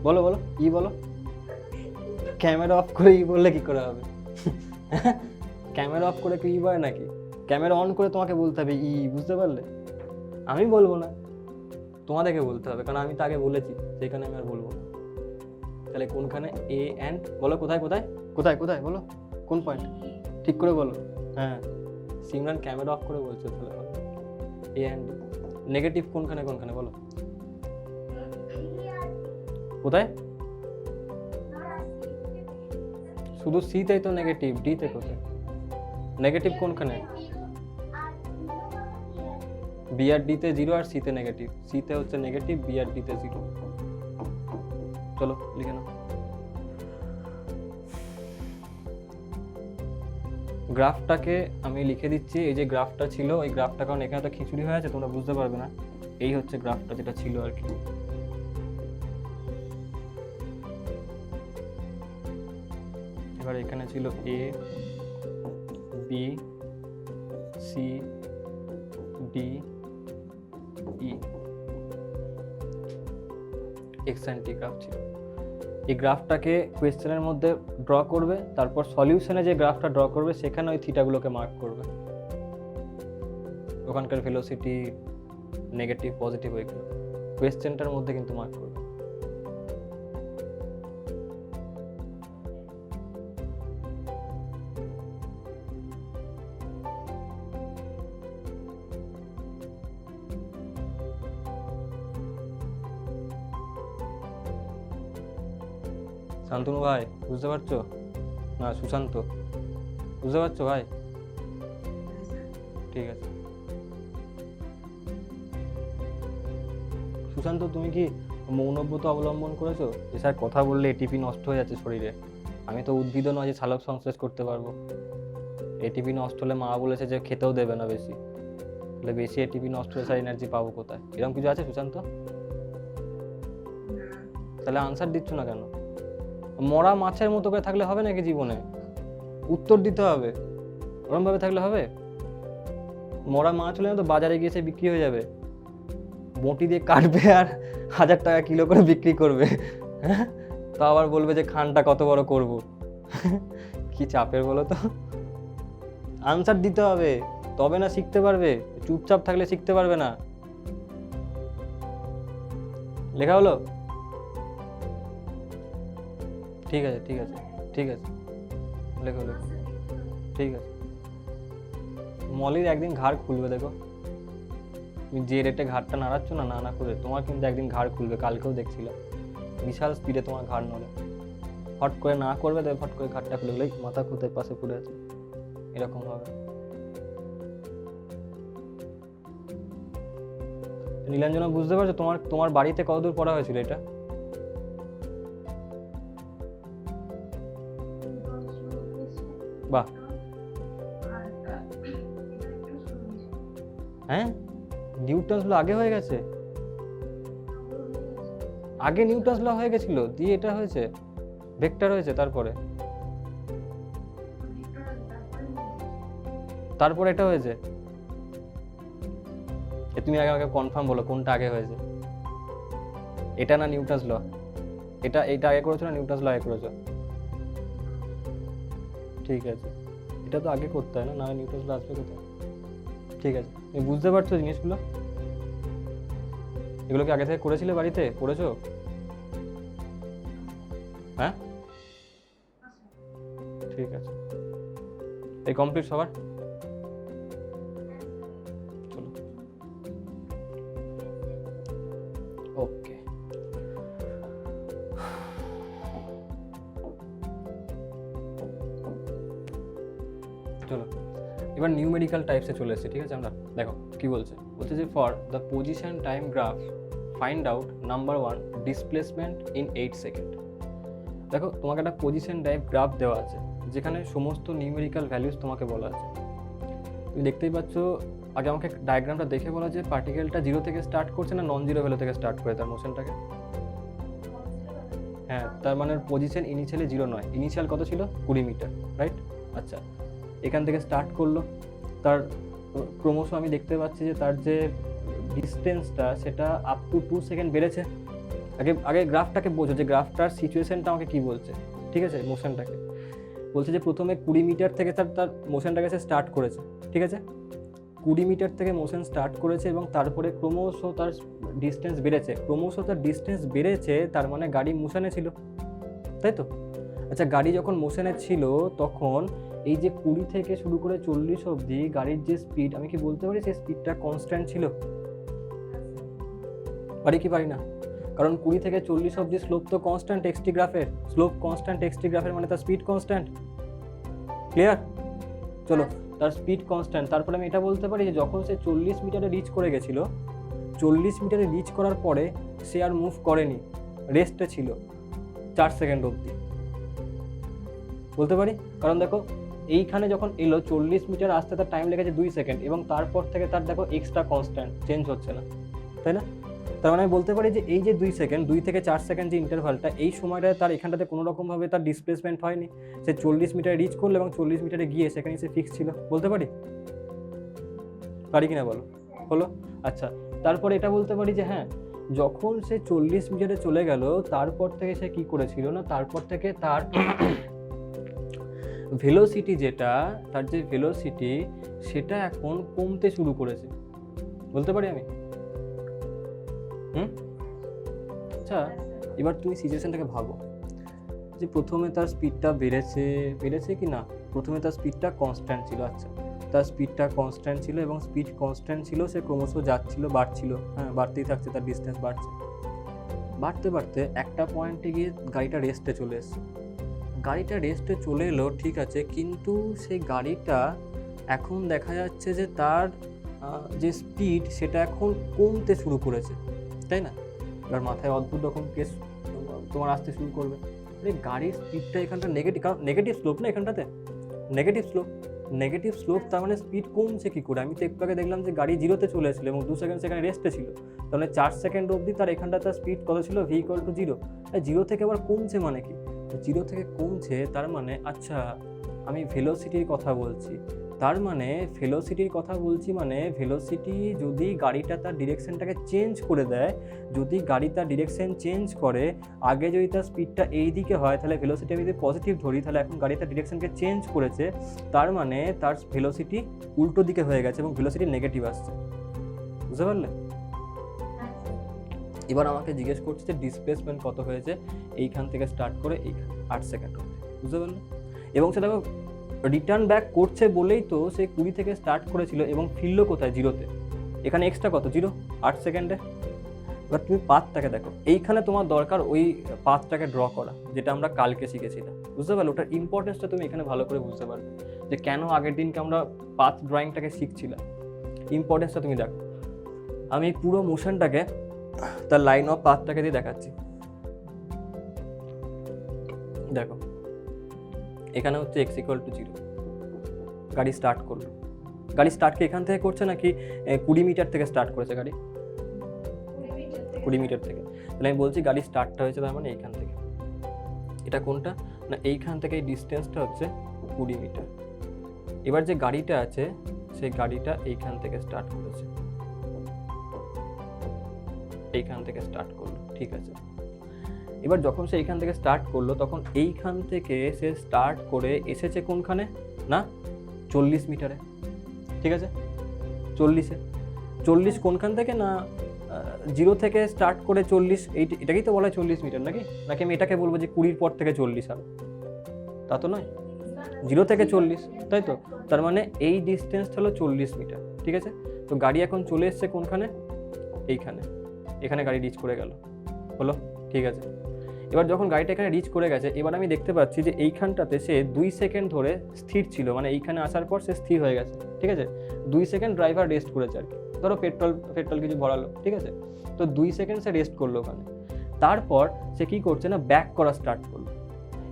বলো বলো ই বলো। ক্যামেরা অফ করে ই বললে কি করে হবে? ক্যামেরা অফ করে কি ই বলে নাকি? ক্যামেরা অন করে তোমাকে বলতে হবে ই, বুঝতে পারলে? আমি বলবো না, তোমাদেরকে বলতে হবে, কারণ আমি তো আগে বলেছি, সেখানে আমি আর বলবো না। তাহলে কোনখানে এ অ্যান্ড, বলো কোথায় কোথায় কোথায় কোথায়, বলো কোন পয়েন্ট, ঠিক করে বলো। হ্যাঁ, সিমরান ক্যামেরা অফ করে বলছো, তাহলে এ অ্যান্ড ডি। নেগেটিভ কোনখানে কোনখানে বলো, কোথায়? শুধু সিতেই তো নেগেটিভ, ডিতে কোথায় নেগেটিভ? কোনখানে? বি আর ডিতে 0 আর সিতে নেগেটিভ। সিতে হচ্ছে নেগেটিভ, বি আর ডিতে 0। চলো লিখে নাও। গ্রাফটাকে আমি লিখে দিচ্ছি। এই যে গ্রাফটা ছিল, এই গ্রাফটা, কারণ এখানে তো খিচুড়ি হয়ে আছে, তোমরা বুঝতে পারবে না। এই হচ্ছে গ্রাফটা যেটা ছিল আর কি। এবার এখানে ছিল A B C D E, eccentric graph ছিল। এই গ্রাফটাকে কোয়েশ্চেনের মধ্যে ড্র করবে, তারপর সলিউশনে যে গ্রাফটা ড্র করবে সেখানে ওই থিটাগুলোকে মার্ক করবে, ওখানকার ভেলোসিটি নেগেটিভ পজিটিভ ওইগুলো কোয়েশ্চেনটার মধ্যে কিন্তু মার্ক করবে। শান্তনু ভাই বুঝতে পারছো? না সুশান্ত, বুঝতে পারছো ভাই? ঠিক আছে। সুশান্ত, তুমি কি মৌনব্রত অবলম্বন করেছো? যে স্যার কথা বললে এটিপি নষ্ট হয়ে যাচ্ছে শরীরে। আমি তো উদ্ভিদ নয় যে সালোক সংশ্লেষ করতে পারবো। এটিপি নষ্ট হলে মা বলেছে যে খেতেও দেবে না বেশি, তাহলে বেশি এটিপি নষ্ট হলে স্যার এনার্জি পাবো কোথায়? এরকম কিছু আছে সুশান্ত? তাহলে আনসার দিচ্ছ না কেন? মরা মাছের মতো করে থাকলে হবে নাকি জীবনে? উত্তর দিতে হবে। ওরকম ভাবে থাকলে হবে? মরা মাছ হলে না তো বাজারে গিয়ে সে বিক্রি হয়ে যাবে, বঁটি দিয়ে কাটবে আর 1000 টাকা কিলো করে বিক্রি করবে। তো আবার বলবে যে খানটা কত বড় করব। কি চাপের বলো তো? আনসার দিতে হবে, তবে না শিখতে পারবে। চুপচাপ থাকলে শিখতে পারবে না। লেখা হলো? ঠিক আছে ঠিক আছে ঠিক আছে, লেখো লেখো, ঠিক আছে। মলির একদিন ঘাড় খুলবে, দেখো তুমি যে রেটে ঘাড়টা নাড়াচ্ছ না, না না করে, তোমার কিন্তু একদিন ঘাড় খুলবে। কালকেও দেখছিলাম বিশাল স্পিডে তোমার ঘাড় নড়ে। ফট করে না করবে, তবে ফট করে ঘাড়টা খুলে গেলে মাথা খুঁতের পাশে পড়ে আছে, এরকম হবে। নীলাঞ্জনা বুঝতে পারছো? তোমার বাড়িতে কতদূর পড়া হয়েছিল এটা? বাহ, হ্যাঁ নিউটনস ল আগে হয়ে গেছে। আগে নিউটনস ল হয়ে গেছিল, দিয়ে এটা হয়েছে, ভেক্টর হয়েছে, তারপরে এটা হয়েছে। তুমি আগে আমাকে কনফার্ম বলো কোনটা আগে হয়েছে, এটা না নিউটনস ল? এটা আগে করেছো না নিউটনস ল আগে করেছো? ঠিক আছে, এটা তো আগে করতে হয় না নিউটনস ল আসবে কোথায়? ঠিক আছে, তুমি বুঝতে পারছো জিনিসগুলো? এগুলো কি আগে থেকে করেছিলে, বাড়িতে পড়েছো? হ্যাঁ, ঠিক আছে। এই কমপ্লিট সবার? চলো, ওকে। চলো এবার নিউমেরিক্যাল টাইপসে চলে এসেছে, ঠিক আছে? আমরা দেখো কি বলছে যে for the position time graph find out number 1 displacement in 8 second. দেখো তোমাকে একটা পজিশন টাইপ গ্রাফ দেওয়া আছে যেখানে সমস্ত নিউমেরিক্যাল ভ্যালুস তোমাকে বলা আছে। তুমি দেখতেই পাচ্ছ, আগে আমাকে ডায়াগ্রামটা দেখে বলা যে পার্টিকেলটা 0 থেকে স্টার্ট করছে না নন জিরো ভ্যালু থেকে স্টার্ট করে তার মোশনটাকে? হ্যাঁ, তার মানে পজিশন ইনিশিয়ালি 0 নয়, ইনিশিয়াল কত ছিল? 20 মিটার, রাইট? আচ্ছা, এখান থেকে স্টার্ট করলো, তার ক্রমশ আমি দেখতে পাচ্ছি যে তার যে ডিস্টেন্সটা সেটা আপ টু 2 সেকেন্ড বেড়েছে। আগে গ্রাফটাকে বোঝো যে গ্রাফটার সিচুয়েশনটা আমাকে কি বলছে, ঠিক আছে? মোশনটাকে বলছে যে প্রথমে 20 মিটার থেকে তার মোশনটাকে সে স্টার্ট করেছে, ঠিক আছে? 20 মিটার থেকে মোশন স্টার্ট করেছে এবং তারপরে ক্রমশ তার ডিস্টেন্স বেড়েছে, তার মানে গাড়ি মোশনে ছিল, তাই তো? আচ্ছা, গাড়ি যখন মোশনে ছিল তখন এই যে 20 থেকে শুরু করে 40 অবধি গাড়ির যে স্পিড, আমি কি বলতে পারি সেই স্পিডটা কনস্ট্যান্ট ছিল? পারি কি পারি না? কারণ 20 থেকে 40 অবধি স্লোপ তো কনস্ট্যান্ট এক্সটি গ্রাফের, মানে তার স্পিড কনস্ট্যান্ট। ক্লিয়ার? চলো, তার স্পিড কনস্ট্যান্ট। তারপরে আমি এটা বলতে পারি যে যখন সে 40 মিটারে রিচ করে গেছিল, 40 মিটারে রিচ করার পরে সে আর মুভ করেনি, রেস্টে ছিল 4 সেকেন্ড অবধি। বলতে পারি, কারণ দেখো এইখানে যখন এলো 40 মিটার আসতে তার টাইম লেগেছে 2 সেকেন্ড এবং তারপর থেকে তার দেখো এক্সট্রা কনস্ট্যান্ট চেঞ্জ হচ্ছে না, তাই না? তার মানে আমি বলতে পারি যে এই যে 2 সেকেন্ড, 2 থেকে 4 সেকেন্ড যে ইন্টারভালটা, এই সময়টায় তার এখানটাতে কোনো রকমভাবে তার ডিসপ্লেসমেন্ট হয়নি। সে 40 মিটারে রিচ করলো এবং 40 মিটারে গিয়ে সেখানে সে ফিক্স ছিল। বলতে পারি কিনা বলো? হলো? আচ্ছা, তারপরে এটা বলতে পারি যে হ্যাঁ, যখন সে 40 মিটারে চলে গেল তারপর থেকে সে কি করেছিল না, তারপর থেকে তার ভেলোসিটি তার যে ভেলোসিটি সেটা এখন কমতে শুরু করেছে। বলতে পারি আমি? আচ্ছা, এবার তুমি সিচুয়েশনটাকে ভাবো যে প্রথমে তার স্পিডটা বেড়েছে কি না? প্রথমে তার স্পিডটা কনস্ট্যান্ট ছিল। আচ্ছা, তার স্পিডটা কনস্ট্যান্ট ছিল এবং স্পিড কনস্ট্যান্ট ছিল, সে ক্রমশ যাচ্ছিল, বাড়ছিল, হ্যাঁ বাড়তেই থাকছে, তার ডিস্টেন্স বাড়তে একটা পয়েন্টে গিয়ে গাড়িটা রেস্টে চলে এলো, ঠিক আছে? কিন্তু সেই গাড়িটা এখন দেখা যাচ্ছে যে তার যে স্পিড সেটা এখন কমতে শুরু করেছে, তাই না? এবার মাথায় অদ্ভুত রকম কেস তোমার আসতে শুরু করবে, গাড়ির স্পিডটা এখানটা নেগেটিভ, কারণ নেগেটিভ স্লোপ না এখানটাতে, নেগেটিভ স্লোপ, তার মানে স্পিড কমছে কি করে? আমি তো একটু আগে দেখলাম যে গাড়ি 0-তে চলে এসেছিল এবং 2 সেকেন্ড সেখানে রেস্টে ছিল, তাহলে 4 সেকেন্ড অবধি তার এখানটা তার স্পিড কত ছিল? v = 0। 0 থেকে আবার কমছে মানে কি? 0 থেকে কমছে তার মানে, আচ্ছা আমি ভেলোসিটির কথা বলছি, মানে ভেলোসিটি যদি গাড়িটা তার ডিরেকশনটাকে চেঞ্জ করে দেয়, যদি গাড়ি তার ডিরেকশন চেঞ্জ করে, আগে যদি তার স্পিডটা এই দিকে হয় তাহলে ভেলোসিটি আমি যদি পজিটিভ ধরি, তাহলে এখন গাড়ি তার ডিরেকশনকে চেঞ্জ করেছে, তার মানে তার ভেলোসিটি উল্টো দিকে হয়ে গেছে এবং ভেলোসিটি নেগেটিভ আসছে। বুঝতে পারলে? এবার আমাকে জিজ্ঞেস করছে যে ডিসপ্লেসমেন্ট কত হয়েছে এইখান থেকে স্টার্ট করে এইখানে 8 সেকেন্ড অবধি। বুঝতে পারলে? এবং সেটা রিটার্ন ব্যাক করছে বলেই তো সে 20 থেকে স্টার্ট করেছিল এবং ফিরলো কোথায়? 0-তে। এখানে এক্সট্রা কত? 0, 8 সেকেন্ডে। এবার তুমি পাথটাকে দেখো, এইখানে তোমার দরকার ওই পাথটাকে ড্র করা যেটা আমরা কালকে শিখেছিলাম। বুঝতে পারলে? ওটার ইম্পর্টেন্সটা তুমি এখানে ভালো করে বুঝতে পারবে যে কেন আগের দিনকে আমরা পাথ ড্রয়িংটাকে শিখছিলাম। ইম্পর্টেন্সটা তুমি দেখো, আমি পুরো মোশনটাকে তার লাইন অফ পাথটাকে দিয়ে দেখাচ্ছি। দেখো, এখানে হচ্ছে x = 0, গাড়ি স্টার্ট করলো। গাড়ি স্টার্টকে এখান থেকে করছে নাকি 20 মিটার থেকে স্টার্ট করেছে? গাড়ি 20 মিটার থেকে। তাহলে আমি বলছি গাড়ি স্টার্টটা হয়েছে তার মানে এইখান থেকে। এটা কোনটা না? এইখান থেকে এই ডিস্টেন্সটা হচ্ছে 20 মিটার। এবার যে গাড়িটা আছে সেই গাড়িটা এইখান থেকে স্টার্ট করেছে, এইখান থেকে স্টার্ট করলো, ঠিক আছে? এবার যখন সে এইখান থেকে স্টার্ট করলো তখন এইখান থেকে সে স্টার্ট করে এসেছে কোনখানে না 40 মিটারে, ঠিক আছে 40-এ। 40 কোনখান থেকে না 0 থেকে স্টার্ট করে 40, এটাকেই তো বলা হয় 40 মিটার নাকি? নাকি আমি এটাকে বলবো যে 20 পর থেকে 40 হবে? তা তো নয়, 0 থেকে 40, তাই তো? তার মানে এই ডিস্টেন্সটা হলো 40 মিটার, ঠিক আছে? তো গাড়ি এখন চলে এসছে কোনখানে? এইখানে, এখানে গাড়ি রিচ করে গেল, হলো, ঠিক আছে। এবার যখন গাড়িটা এখানে রিচ করে গেছে, এবার আমি দেখতে পাচ্ছি যে এইখানটাতে সে 2 সেকেন্ড ধরে স্থির ছিল, মানে এইখানে আসার পর সে স্থির হয়ে গেছে, ঠিক আছে। 2 সেকেন্ড ড্রাইভার রেস্ট করেছে আর কি, ধরো পেট্রোল কিছু ভরালো, ঠিক আছে। তো 2 সেকেন্ড সে রেস্ট করলো ওখানে। তারপর সে কী করছে না, ব্যাক করা স্টার্ট করলো।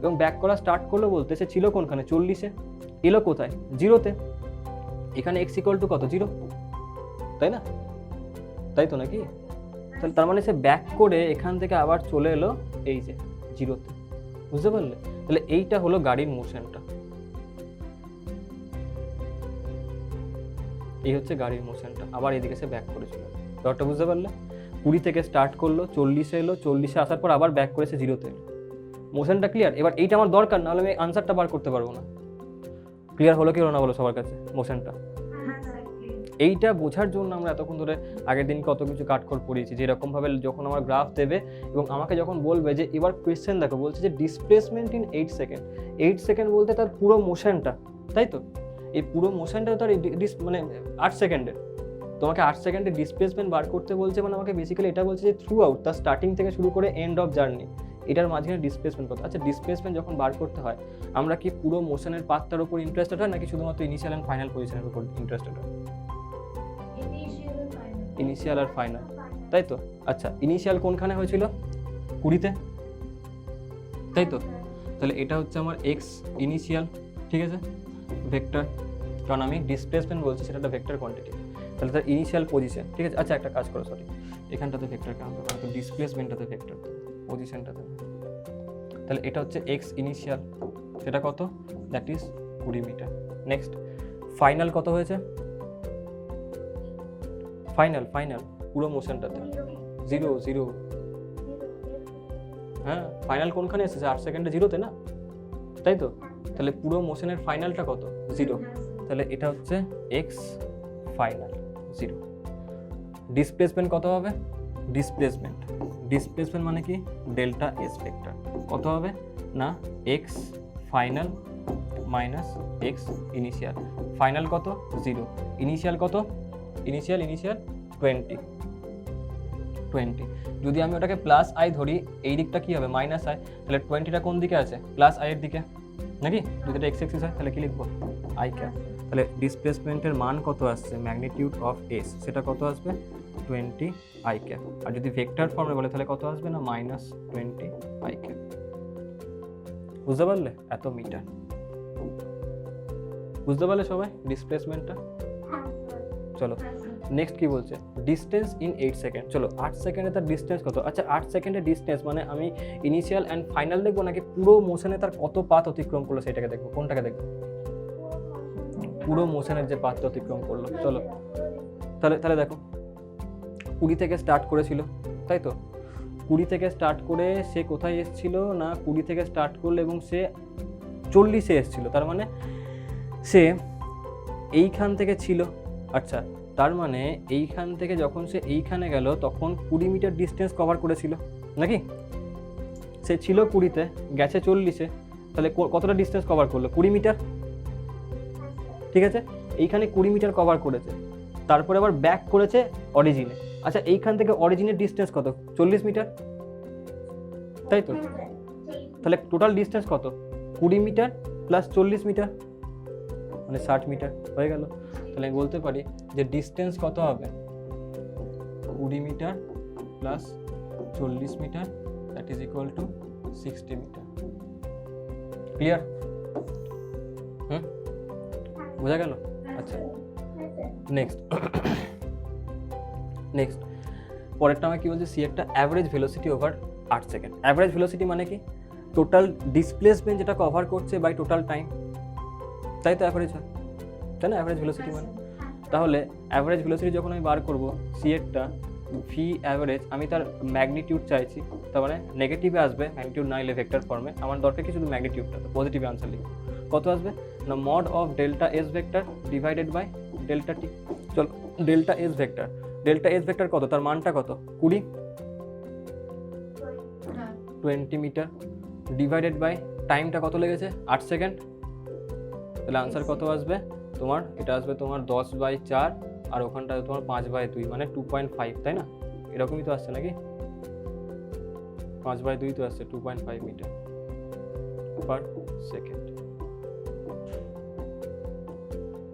এবং ব্যাক করা স্টার্ট করলো বলতে সে ছিল কোনখানে 40-এ, এলো কোথায় 0-তে। এখানে x = কত 0, তাই না? তাই তো নাকি? তাহলে তার মানে সে ব্যাক করে এখান থেকে আবার চলে এলো এই যে 0-তে, বুঝতে পারলে? তাহলে এইটা হলো গাড়ির মোশনটা, এই হচ্ছে গাড়ির মোশনটা। আবার এদিকে সে ব্যাক করে চলে এলো, ব্যাপারটা বুঝতে পারলে? 20 থেকে স্টার্ট করলো, 40-এ এলো, 40-এ আসার পর আবার ব্যাক করেছে 0-তে এলো। মোশনটা ক্লিয়ার? এবার এইটা আমার দরকার, নাহলে আমি আনসারটা বার করতে পারবো না। ক্লিয়ার হলো কি হলো না বলো সবার কাছে মোশনটা? এইটা বোঝার জন্য আমরা এতক্ষণ ধরে আগের দিন কত কিছু কাটখড় পড়িয়েছি, যে এরকমভাবে যখন আমার গ্রাফ দেবে এবং আমাকে যখন বলবে যে এবার কোয়েশ্চেন দেখো, বলছে যে ডিসপ্লেসমেন্ট ইন 8 সেকেন্ড। 8 সেকেন্ড বলতে তার পুরো মোশনটা, তাই তো? এই পুরো মোশনটা তার মানে 8 সেকেন্ডের। তোমাকে 8 সেকেন্ডে ডিসপ্লেসমেন্ট বার করতে বলছে, মানে আমাকে বেসিক্যালি এটা বলছে যে থ্রু আউট, তার স্টার্টিং থেকে শুরু করে এন্ড অফ জার্নি, এটার মাঝখানে ডিসপ্লেসমেন্ট কত। আচ্ছা, ডিসপ্লেসমেন্ট যখন বার করতে হয় আমরা কি পুরো মোশনের পাথটার উপর ইন্টারেস্টেড হয় নাকি শুধুমাত্র ইনিশিয়াল অ্যান্ড ফাইনাল পজিশনের উপর ইন্টারেস্টেড হয়? ইনিশিয়াল আর ফাইনাল, তাই তো? আচ্ছা, ইনিশিয়াল কোনখানে হয়েছিল? 20-তে, তাই তো? তাহলে এটা হচ্ছে আমার এক্স ইনিশিয়াল, ঠিক আছে, ভেক্টর, কারণ আমি ডিসপ্লেসমেন্ট বলছি, সেটা একটা ভেক্টর কোয়ান্টিটি। তাহলে তার ইনিশিয়াল পজিশন, ঠিক আছে। আচ্ছা, একটা কাজ করো, সরি, এখানটাতে ভেক্টর কেন দেবো, তো ডিসপ্লেসমেন্টটাতে ভেক্টর, পজিশনটাতে। তাহলে এটা হচ্ছে এক্স ইনিশিয়াল, সেটা কত? That is 20 metre. Next, final কত হয়েছে? ফাইনাল পুরো মোশনটাতে 0 হ্যাঁ, ফাইনাল কোনখানে এসেছে? 8 সেকেন্ডে 0-তে না, তাই তো? তাহলে পুরো মোশনের ফাইনালটা কত? 0। তাহলে এটা হচ্ছে এক্স ফাইনাল 0। ডিসপ্লেসমেন্ট কত হবে? ডিসপ্লেসমেন্ট মানে কি? ডেল্টা এস ভেক্টর কত হবে না x final minus x initial. Final কত? 0। ইনিশিয়াল কত? ইনিশিয়াল 20। যদি আমি ওটাকে প্লাস আই ধরি, এই দিকটা কি হবে? Minus I. তাহলে 20টা কোন দিকে আছে? প্লাস আই এর দিকে নাকি? যদি এটা এক্স এক্সিস হয় তাহলে কি লিখবো? I cap. তাহলে ডিসপ্লেসমেন্টের মান কত আসছে? ম্যাগনিটিউড অফ এস, সেটা কত আসবে? 20 আই ক্যাপ। আর যদি ভেক্টর ফর্মে বলে তাহলে কত আসবে না -20 আই ক্যাপ। বুঝতে পারলে? এত মিটার। বুঝতে পারলে সবাই ডিসপ্লেসমেন্টটা? চলো নেক্সট কি বলছে? Distance in 8 second. চলো 8 সেকেন্ডে তার ডিস্টেন্স কত? আচ্ছা, 8 সেকেন্ডের ডিস্টেন্স মানে আমি ইনিশিয়াল অ্যান্ড ফাইনাল দেখবো নাকি পুরো মোশনে তার কত পাথ অতিক্রম করলো সেটাকে দেখবো? কোনটাকে দেখবো? পুরো মোশনের যে পাথটা অতিক্রম করলো। চলো তাহলে দেখো, 20 থেকে স্টার্ট করেছিল, তাই তো? 20 থেকে স্টার্ট করে সে কোথায় এসেছিল না 20 থেকে স্টার্ট করলো এবং সে 40-এ এসেছিল, তার মানে সে এইখান থেকে ছিল। আচ্ছা, তার মানে এইখান থেকে যখন সে এইখানে গেল তখন 20 মিটার ডিস্টেন্স কভার করেছিল নাকি? সে ছিল 20-তে, গেছে 40-এ, তাহলে কতটা ডিস্টেন্স কভার করলো? 20 মিটার, ঠিক আছে। এইখানে 20 মিটার কভার করেছে, তারপরে আবার ব্যাক করেছে অরিজিনে। আচ্ছা, এইখান থেকে অরিজিনের ডিস্টেন্স কত? 40 মিটার, তাই তো? তাহলে টোটাল ডিস্টেন্স কত? 20 মিটার প্লাস 40 মিটার মানে 60 মিটার হয়ে গেল। তাহলে আমি বলতে পারি যে ডিস্টেন্স কত হবে? 20 metre plus 40 metre, that is equal to 60 metre. Clear? বোঝা গেল? আচ্ছা, নেক্সট পরেরটা আমার কি বলছে? সি একটা average velocity over 8 second. Average velocity মানে কি? টোটাল ডিসপ্লেসমেন্ট যেটা কভার করছে বাই টোটাল টাইম, তাই তো অ্যাভারেজ হয়, তাই না? অ্যাভারেজ ভেলোসিটি মানে, তাহলে অ্যাভারেজ ভেলোসিটি যখন আমি বার করব সি এরটা, ভি অ্যাভারেজ আমি তার ম্যাগনিটিউড চাইছি, তার মানে নেগেটিভে আসবে, ম্যাগনিটিউড না এলে ভেক্টর ফর্মে, আমার দরকার কি শুধু ম্যাগনিটিউডটা, তো পজিটিভ আনসার লিখব। কত আসবে না mod of delta S vector divided by delta T. চলো ডেল্টা এস ভেক্টর কত, তার মানটা কত 20 মিটার ডিভাইডেড বাই টাইমটা কত লেগেছে 8 সেকেন্ড, তাহলে আনসার কত আসবে তোমার, এটা আসবে তোমার 10/4 আর ওখানটা তোমার 5/2 মানে 2.5, তাই না? এরকমই তো আসছে নাকি, 5/2 তো আসছে, 2.5 metre per second,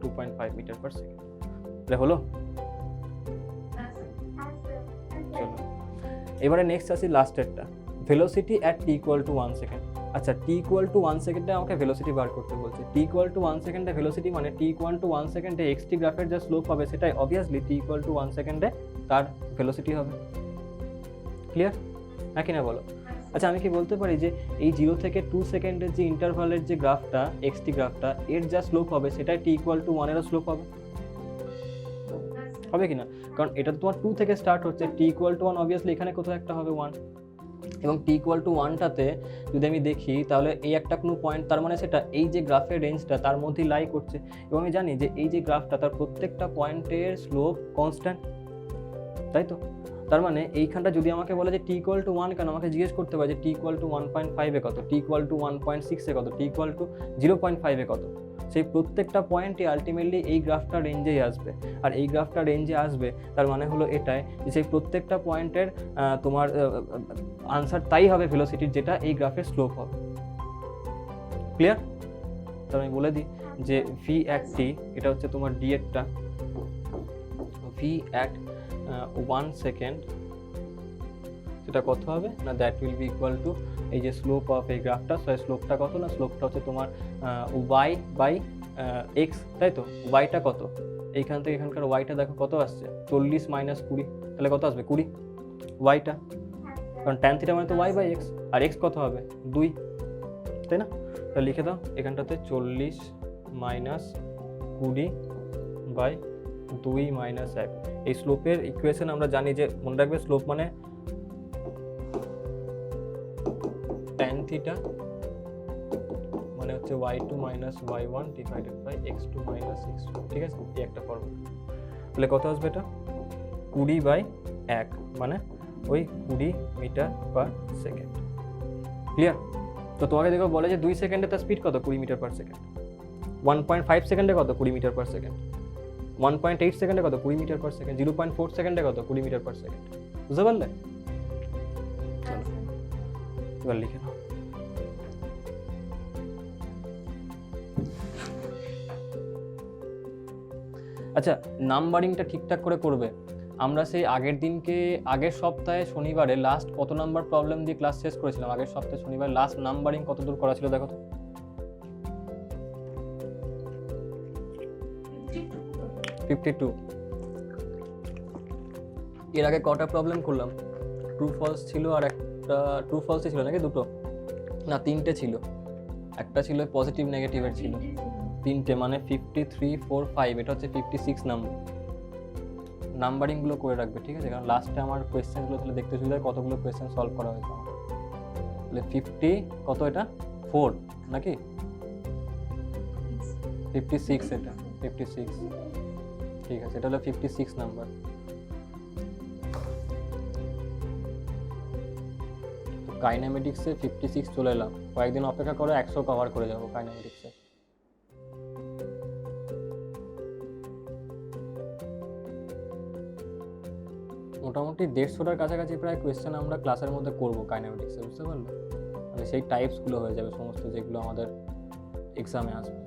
2.5 metre per second. এটা হলো। চলো এবারে নেক্সট আসি লাস্টেরটা, velocity at T equal to 1 second. আচ্ছা টি ইকুয়াল টু 1 সেকেন্ডে আমাকে ভেলোসিটি বার করতে বলছে। টি ইকুয়াল টু 1 সেকেন্ডে ভেলোসিটি মানে টি ইকুয়াল টু 1 সেকেন্ডে এক্সটি গ্রাফের যা স্লোপ হবে সেটাই অবভিয়াসলি টি ইকুয়াল টু 1 সেকেন্ডে তার ভেলোসিটি হবে। ক্লিয়ার নাকি না বলো? আচ্ছা আমি কি বলতে পারি যে এই 0 থেকে 2 সেকেন্ডের যে ইন্টারভালের যে গ্রাফটা এক্সটি গ্রাফটা এর যা স্লোপ হবে সেটাই টি ইকুয়াল টু 1 এরও স্লোপ হবে, হবে কি না? কারণ এটা তোমার 2 থেকে স্টার্ট হচ্ছে, টি ইকুয়াল টু 1 অবভিয়াসলি এখানে কোথাও একটা হবে 1, এবং টি ইকুয়াল টু 1টাতে যদি আমি দেখি তাহলে এই একটা কোনো পয়েন্ট, তার মানে সেটা এই যে গ্রাফের রেঞ্জটা তার মধ্যেই লাই করছে, এবং আমি জানি যে এই যে গ্রাফটা তার প্রত্যেকটা পয়েন্টের স্লোপ কনস্ট্যান্ট, তাই তো? তার মানে এইখানটা যদি আমাকে বলে যে টি ইকুয়াল টু 1 কেন, আমাকে জিজ্ঞেস করতে পারে যে টি ইকুয়াল টু 1.5 এ কত, টি ইকুয়াল টু 1.6 এ কত, টি ইকুয়াল টু 0.5 এ কত, সেই প্রত্যেকটা পয়েন্টই আলটিমেটলি এই গ্রাফটা রেঞ্জেই আসবে। আর এই গ্রাফটা রেঞ্জে আসবে তার মানে হলো এটাই যে সেই প্রত্যেকটা পয়েন্টের তোমার আনসার তাই হবে ভেলোসিটির যেটা এই গ্রাফের স্লোপ হবে। ক্লিয়ার? তার আমি বলে দিই যে ভি অ্যাট টি, এটা হচ্ছে তোমার ডি এরটা, ভি অ্যাট 1 সেকেন্ড সেটা কত হবে না, that will be equal to এই যে স্লোপ অফ এই গ্রাফটা, সো স্লোপটা কত না, স্লোপটা হচ্ছে তোমার ওয়াই বাই এক্স, তাই তো? ওয়াইটা কত, এইখান থেকে এখানকার ওয়াইটা দেখো কত আসছে 40 মাইনাস 20, তাহলে কত আসবে 20 ওয়াইটা, কারণ ট্যান থিটা মানে তো ওয়াই বাই এক্স, আর এক্স কত হবে 2, তাই না? তাহলে লিখে দাও এখানটাতে 40 মাইনাস 20 বাই 2 মাইনাস 1। এই স্লোপের ইকুয়েশন আমরা জানি যে মনে রাখবে স্লোপ মানে tan থিটা মানে হচ্ছে y2 minus y1 divided by x2 minus x1, ঠিক আছে? এই একটা ফর্মুলা, তাহলে কত আসবে এটা 20/1 মানে ওই 20 মিটার পার সেকেন্ড। ক্লিয়ার? তো তোমাকে দেখো বলে যে 2 সেকেন্ডে তার স্পিড কত 20 মিটার পার সেকেন্ড, 1.5 সেকেন্ডে কত 20 মিটার পার সেকেন্ড, 1.8 সেকেন্ডে কত 20 মিটার পার সেকেন্ড, 0.4 সেকেন্ডে কত 20 মিটার পার সেকেন্ড। বুঝতে পারলে? এবার লিখে নাও। আচ্ছা নাম্বারিংটা ঠিকঠাক করে করবে। আমরা সেই আগের দিনকে আগের সপ্তাহে শনিবারে লাস্ট কত নাম্বার প্রবলেম দিয়ে ক্লাস শেষ করেছিলাম, আগের সপ্তাহে শনিবার লাস্ট নাম্বারিং কত দূর করা ছিল দেখো তো। 52। এর আগে কটা প্রবলেম করলাম, ট্রু ফলস ছিল আর একটা ট্রু ফলসই ছিল নাকি, দুটো না তিনটে ছিল, একটা ছিল পজিটিভ নেগেটিভের ছিল, তিনটে মানে 53, 4, 5, এটা হচ্ছে 56 নাম্বার। নাম্বারিংগুলো করে রাখবে, ঠিক আছে? কারণ লাস্টে আমার কোয়েশ্চেনগুলো তাহলে দেখতে সুবিধা হয় কতগুলো কোয়েশ্চেন সলভ করা হয়েছে আমার। তাহলে 50 কত, এটা 4 নাকি 56, এটা 56, ঠিক আছে? এটা হলো 56 নাম্বার। কাইনেমেটিক্সে 56 চলে এলাম, কয়েকদিন অপেক্ষা করো 100 কভার করে যাবো কাইনেমেটিক্সে। মোটামুটি 150টার কাছাকাছি প্রায় কোয়েশ্চেন আমরা ক্লাসের মধ্যে করবো কাইনেমেটিক্সে, বুঝতে পারলে? মানে সেই টাইপসগুলো হয়ে যাবে সমস্ত যেগুলো আমাদের এক্সামে আসবে।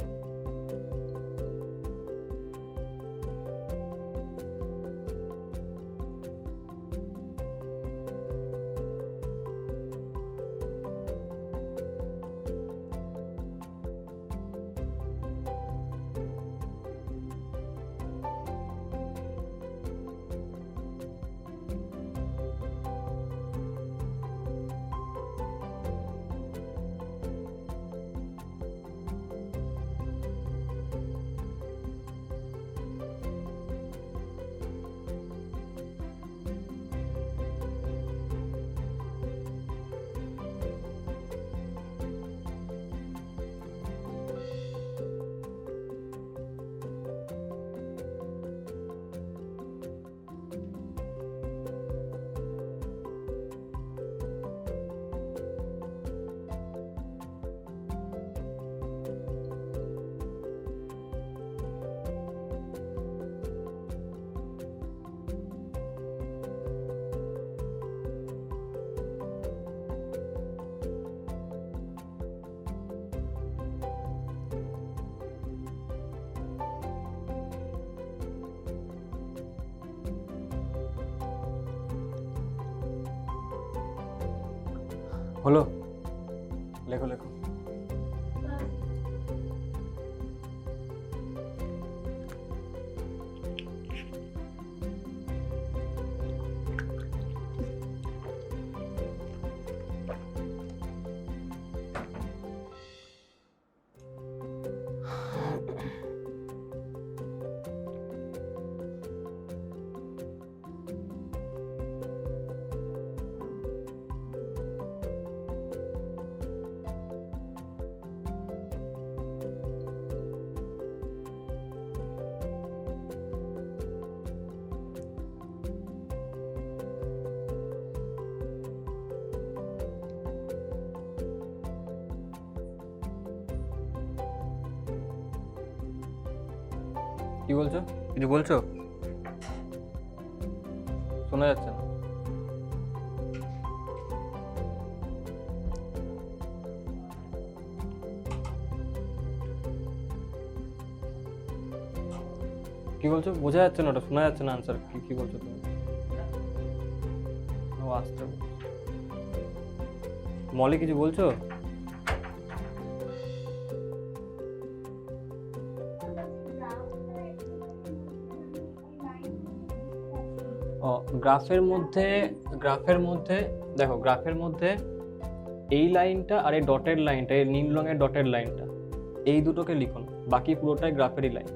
হলো, লেখো লেখো। কি বলছো? কিছু বলছো? শোনা যাচ্ছে না। কি বলছো? বোঝা যাচ্ছে না, ওটা শোনা যাচ্ছে না। আনসার কি কি বলছো তুমি? ও আসতে মলি কিছু বলছো? ও গ্রাফের মধ্যে দেখো, গ্রাফের মধ্যে এই লাইনটা আর এই ডটের লাইনটা, এই নীল রঙের ডটের লাইনটা, এই দুটোকে লিখুন। বাকি পুরোটাই গ্রাফেরই লাইন,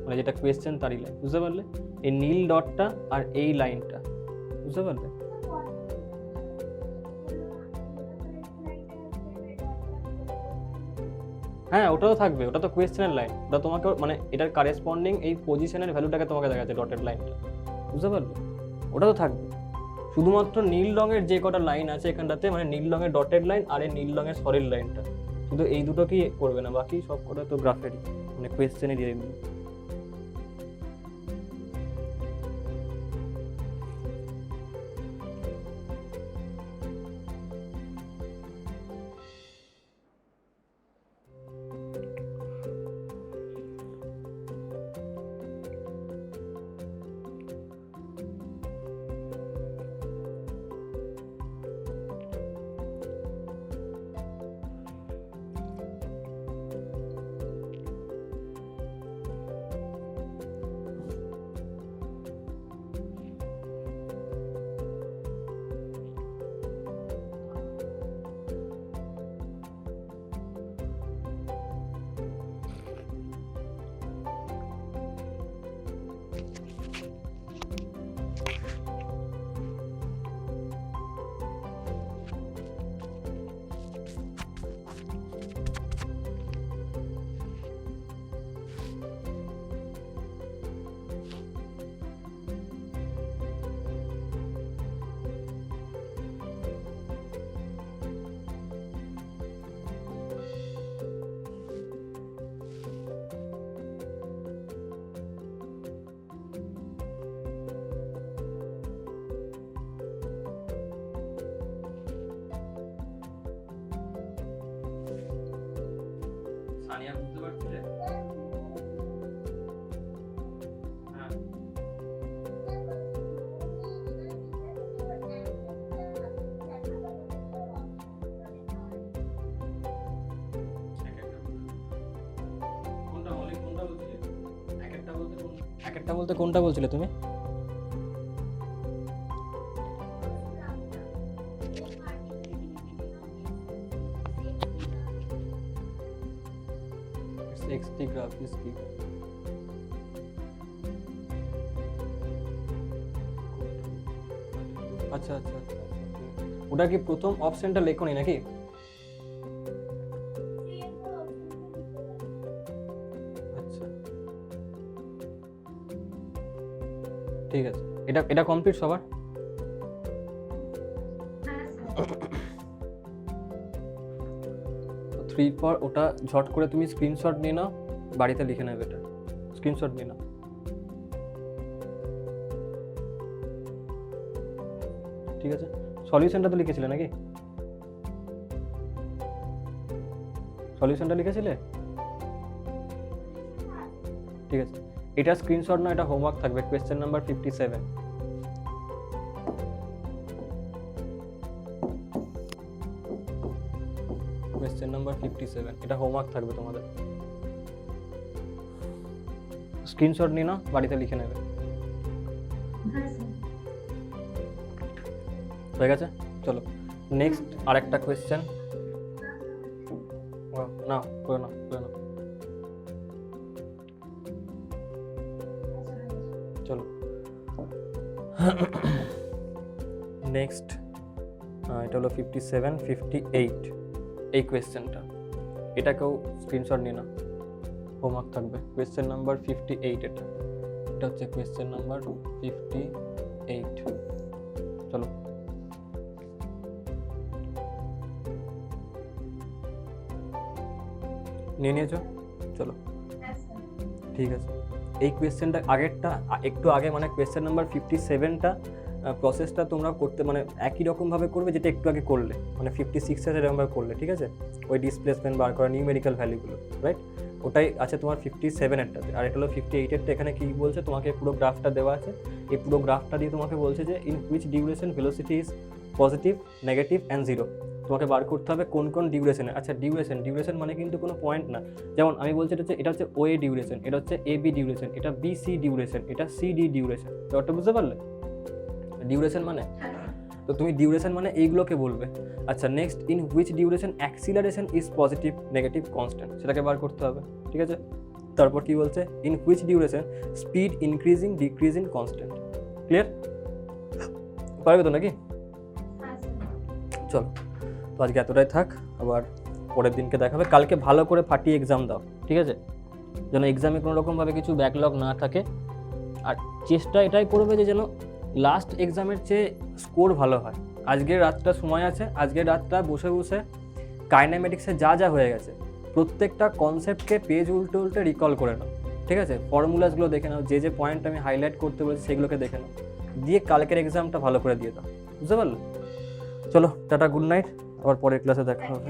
মানে যেটা কোয়েশ্চেন তারই লাইন। বুঝতে পারলে? এই নীল ডটটা আর এই লাইনটা, বুঝতে পারলে? হ্যাঁ, ওটাও থাকবে, ওটা তো কোয়েশ্চেনের লাইন। ওটা তোমাকে মানে এটার কারেসপন্ডিং এই পজিশনের ভ্যালুটাকে তোমাকে দেখাচ্ছে, ডটের লাইনটা। বুঝতে পারলে? ওটা তো থাকবে। শুধুমাত্র নীল রঙের যে কটা লাইন আছে এখানটাতে, মানে নীল রঙের ডটেড লাইন আর এই নীল রঙের সলিড লাইনটা, শুধু এই দুটোকেই করবে না, বাকি সব কটা তো গ্রাফেরই, মানে কোয়েশ্চেনই দিয়ে দিবে। সানিয়া বুঝতে পারছিলে? হ্যাঁ। এক একটা বলতে কোনটা বলছিলে তুমি? XT গ্রাফ ইজ কি? আচ্ছা আচ্ছা আচ্ছা, ওটা কি প্রথম অপশনটা লেখোনি নাকি? আচ্ছা ঠিক আছে, এটা এটা কমপ্লিট সবার? তো 3 পর ওটা ঝট করে তুমি স্ক্রিনশট নিয়ে নাও, বাড়িতে লিখে নেবে। এটা স্ক্রিনশট নিয়ে নাও। ঠিক আছে, সলিউশনটা তো লিখেছিলে নাকি? সলিউশনটা লিখেছিলে? ঠিক আছে, এটা স্ক্রিনশট না, এটা হোমওয়ার্ক থাকবে, কোয়েশ্চেন নাম্বার 57। কোয়েশ্চেন নাম্বার 57, এটা হোমওয়ার্ক থাকবে তোমাদের। স্ক্রিনশট নিয়ে নাও, বাড়িতে লিখে নেবে। হয়ে গেছে? চলো নেক্সট আরেকটা কোয়েশ্চেন না, করে নাও। চলো নেক্সট, এটা হলো 57, 58 এই কোয়েশ্চেনটা, এটাকেও স্ক্রিনশট নিয়ে নাও, হোমওয়ার্ক থাকবে। কোয়েশ্চেন নাম্বার 58, এটা হচ্ছে কোয়েশ্চেন নাম্বার 58। চলো নিয়ে নিয়েছো? চলো ঠিক আছে। এই কোয়েশ্চেনটা আগেরটা একটু আগে, মানে কোয়েশ্চেন নাম্বার 57টা প্রসেসটা তোমরা করতে মানে একই রকমভাবে করবে যেটা একটু আগে করলে, মানে 56 এরকমভাবে করলে, ঠিক আছে? ওই ডিসপ্লেসমেন্ট বার করা, নিউমেরিক্যাল ভ্যালুগুলো, রাইট? ওটাই আছে তোমার 57এরটাতে। আর এটা হলো 58এরটা। এখানে কী বলছে, তোমাকে পুরো গ্রাফটা দেওয়া আছে। এই পুরো গ্রাফটা দিয়ে তোমাকে বলছে যে in which duration velocity is positive, negative and zero. তোমাকে বার করতে হবে কোন কোন ডিউরেশনে। আচ্ছা ডিউরেশন মানে কিন্তু কোনো পয়েন্ট না। যেমন আমি বলছি এটা হচ্ছে ওএ ডিউরেশন, এটা হচ্ছে এবি ডিউরেশন, এটা বিসি ডিউরেশন, এটা সিডি ডিউরেশন। ব্যাপারটা বুঝতে পারলে? ডিউরেশন মানে, তো তুমি ডিউরেশন মানে এইগুলোকে বলবে। আচ্ছা next, in which duration acceleration is positive, negative, constant, সেটাকে বার করতে হবে, ঠিক আছে? তারপর কি বলছে, in which duration speed increasing, decreasing, constant. Clear? পারবে তো নাকি? চলো, তো আজকে এতটাই থাক, আবার পরের দিনকে দেখাবে। কালকে ভালো করে ফাটিয়ে এক্সাম দাও, ঠিক আছে? যেন এক্সামে কোনো রকমভাবে কিছু ব্যাকলগ না থাকে। আর চেষ্টা এটাই করবে যে যেন লাস্ট এক্সামের চেয়ে স্কোর ভালো হয়। আজকের রাতটা সময় আছে, আজকের রাতটা বসে বসে কাইনেমেটিক্সে যা যা হয়ে গেছে প্রত্যেকটা কনসেপ্টকে পেজ উল্টে উল্টে রিকল করে নাও, ঠিক আছে? ফর্মুলাসগুলো দেখে নাও, যে যে পয়েন্ট আমি হাইলাইট করতে বলেছি সেগুলোকে দেখে নাও, দিয়ে কালকের এক্সামটা ভালো করে দিয়ে দাও, বুঝতে পারলে? চলো টাটা, গুড নাইট, আবার পরের ক্লাসে দেখা হবে।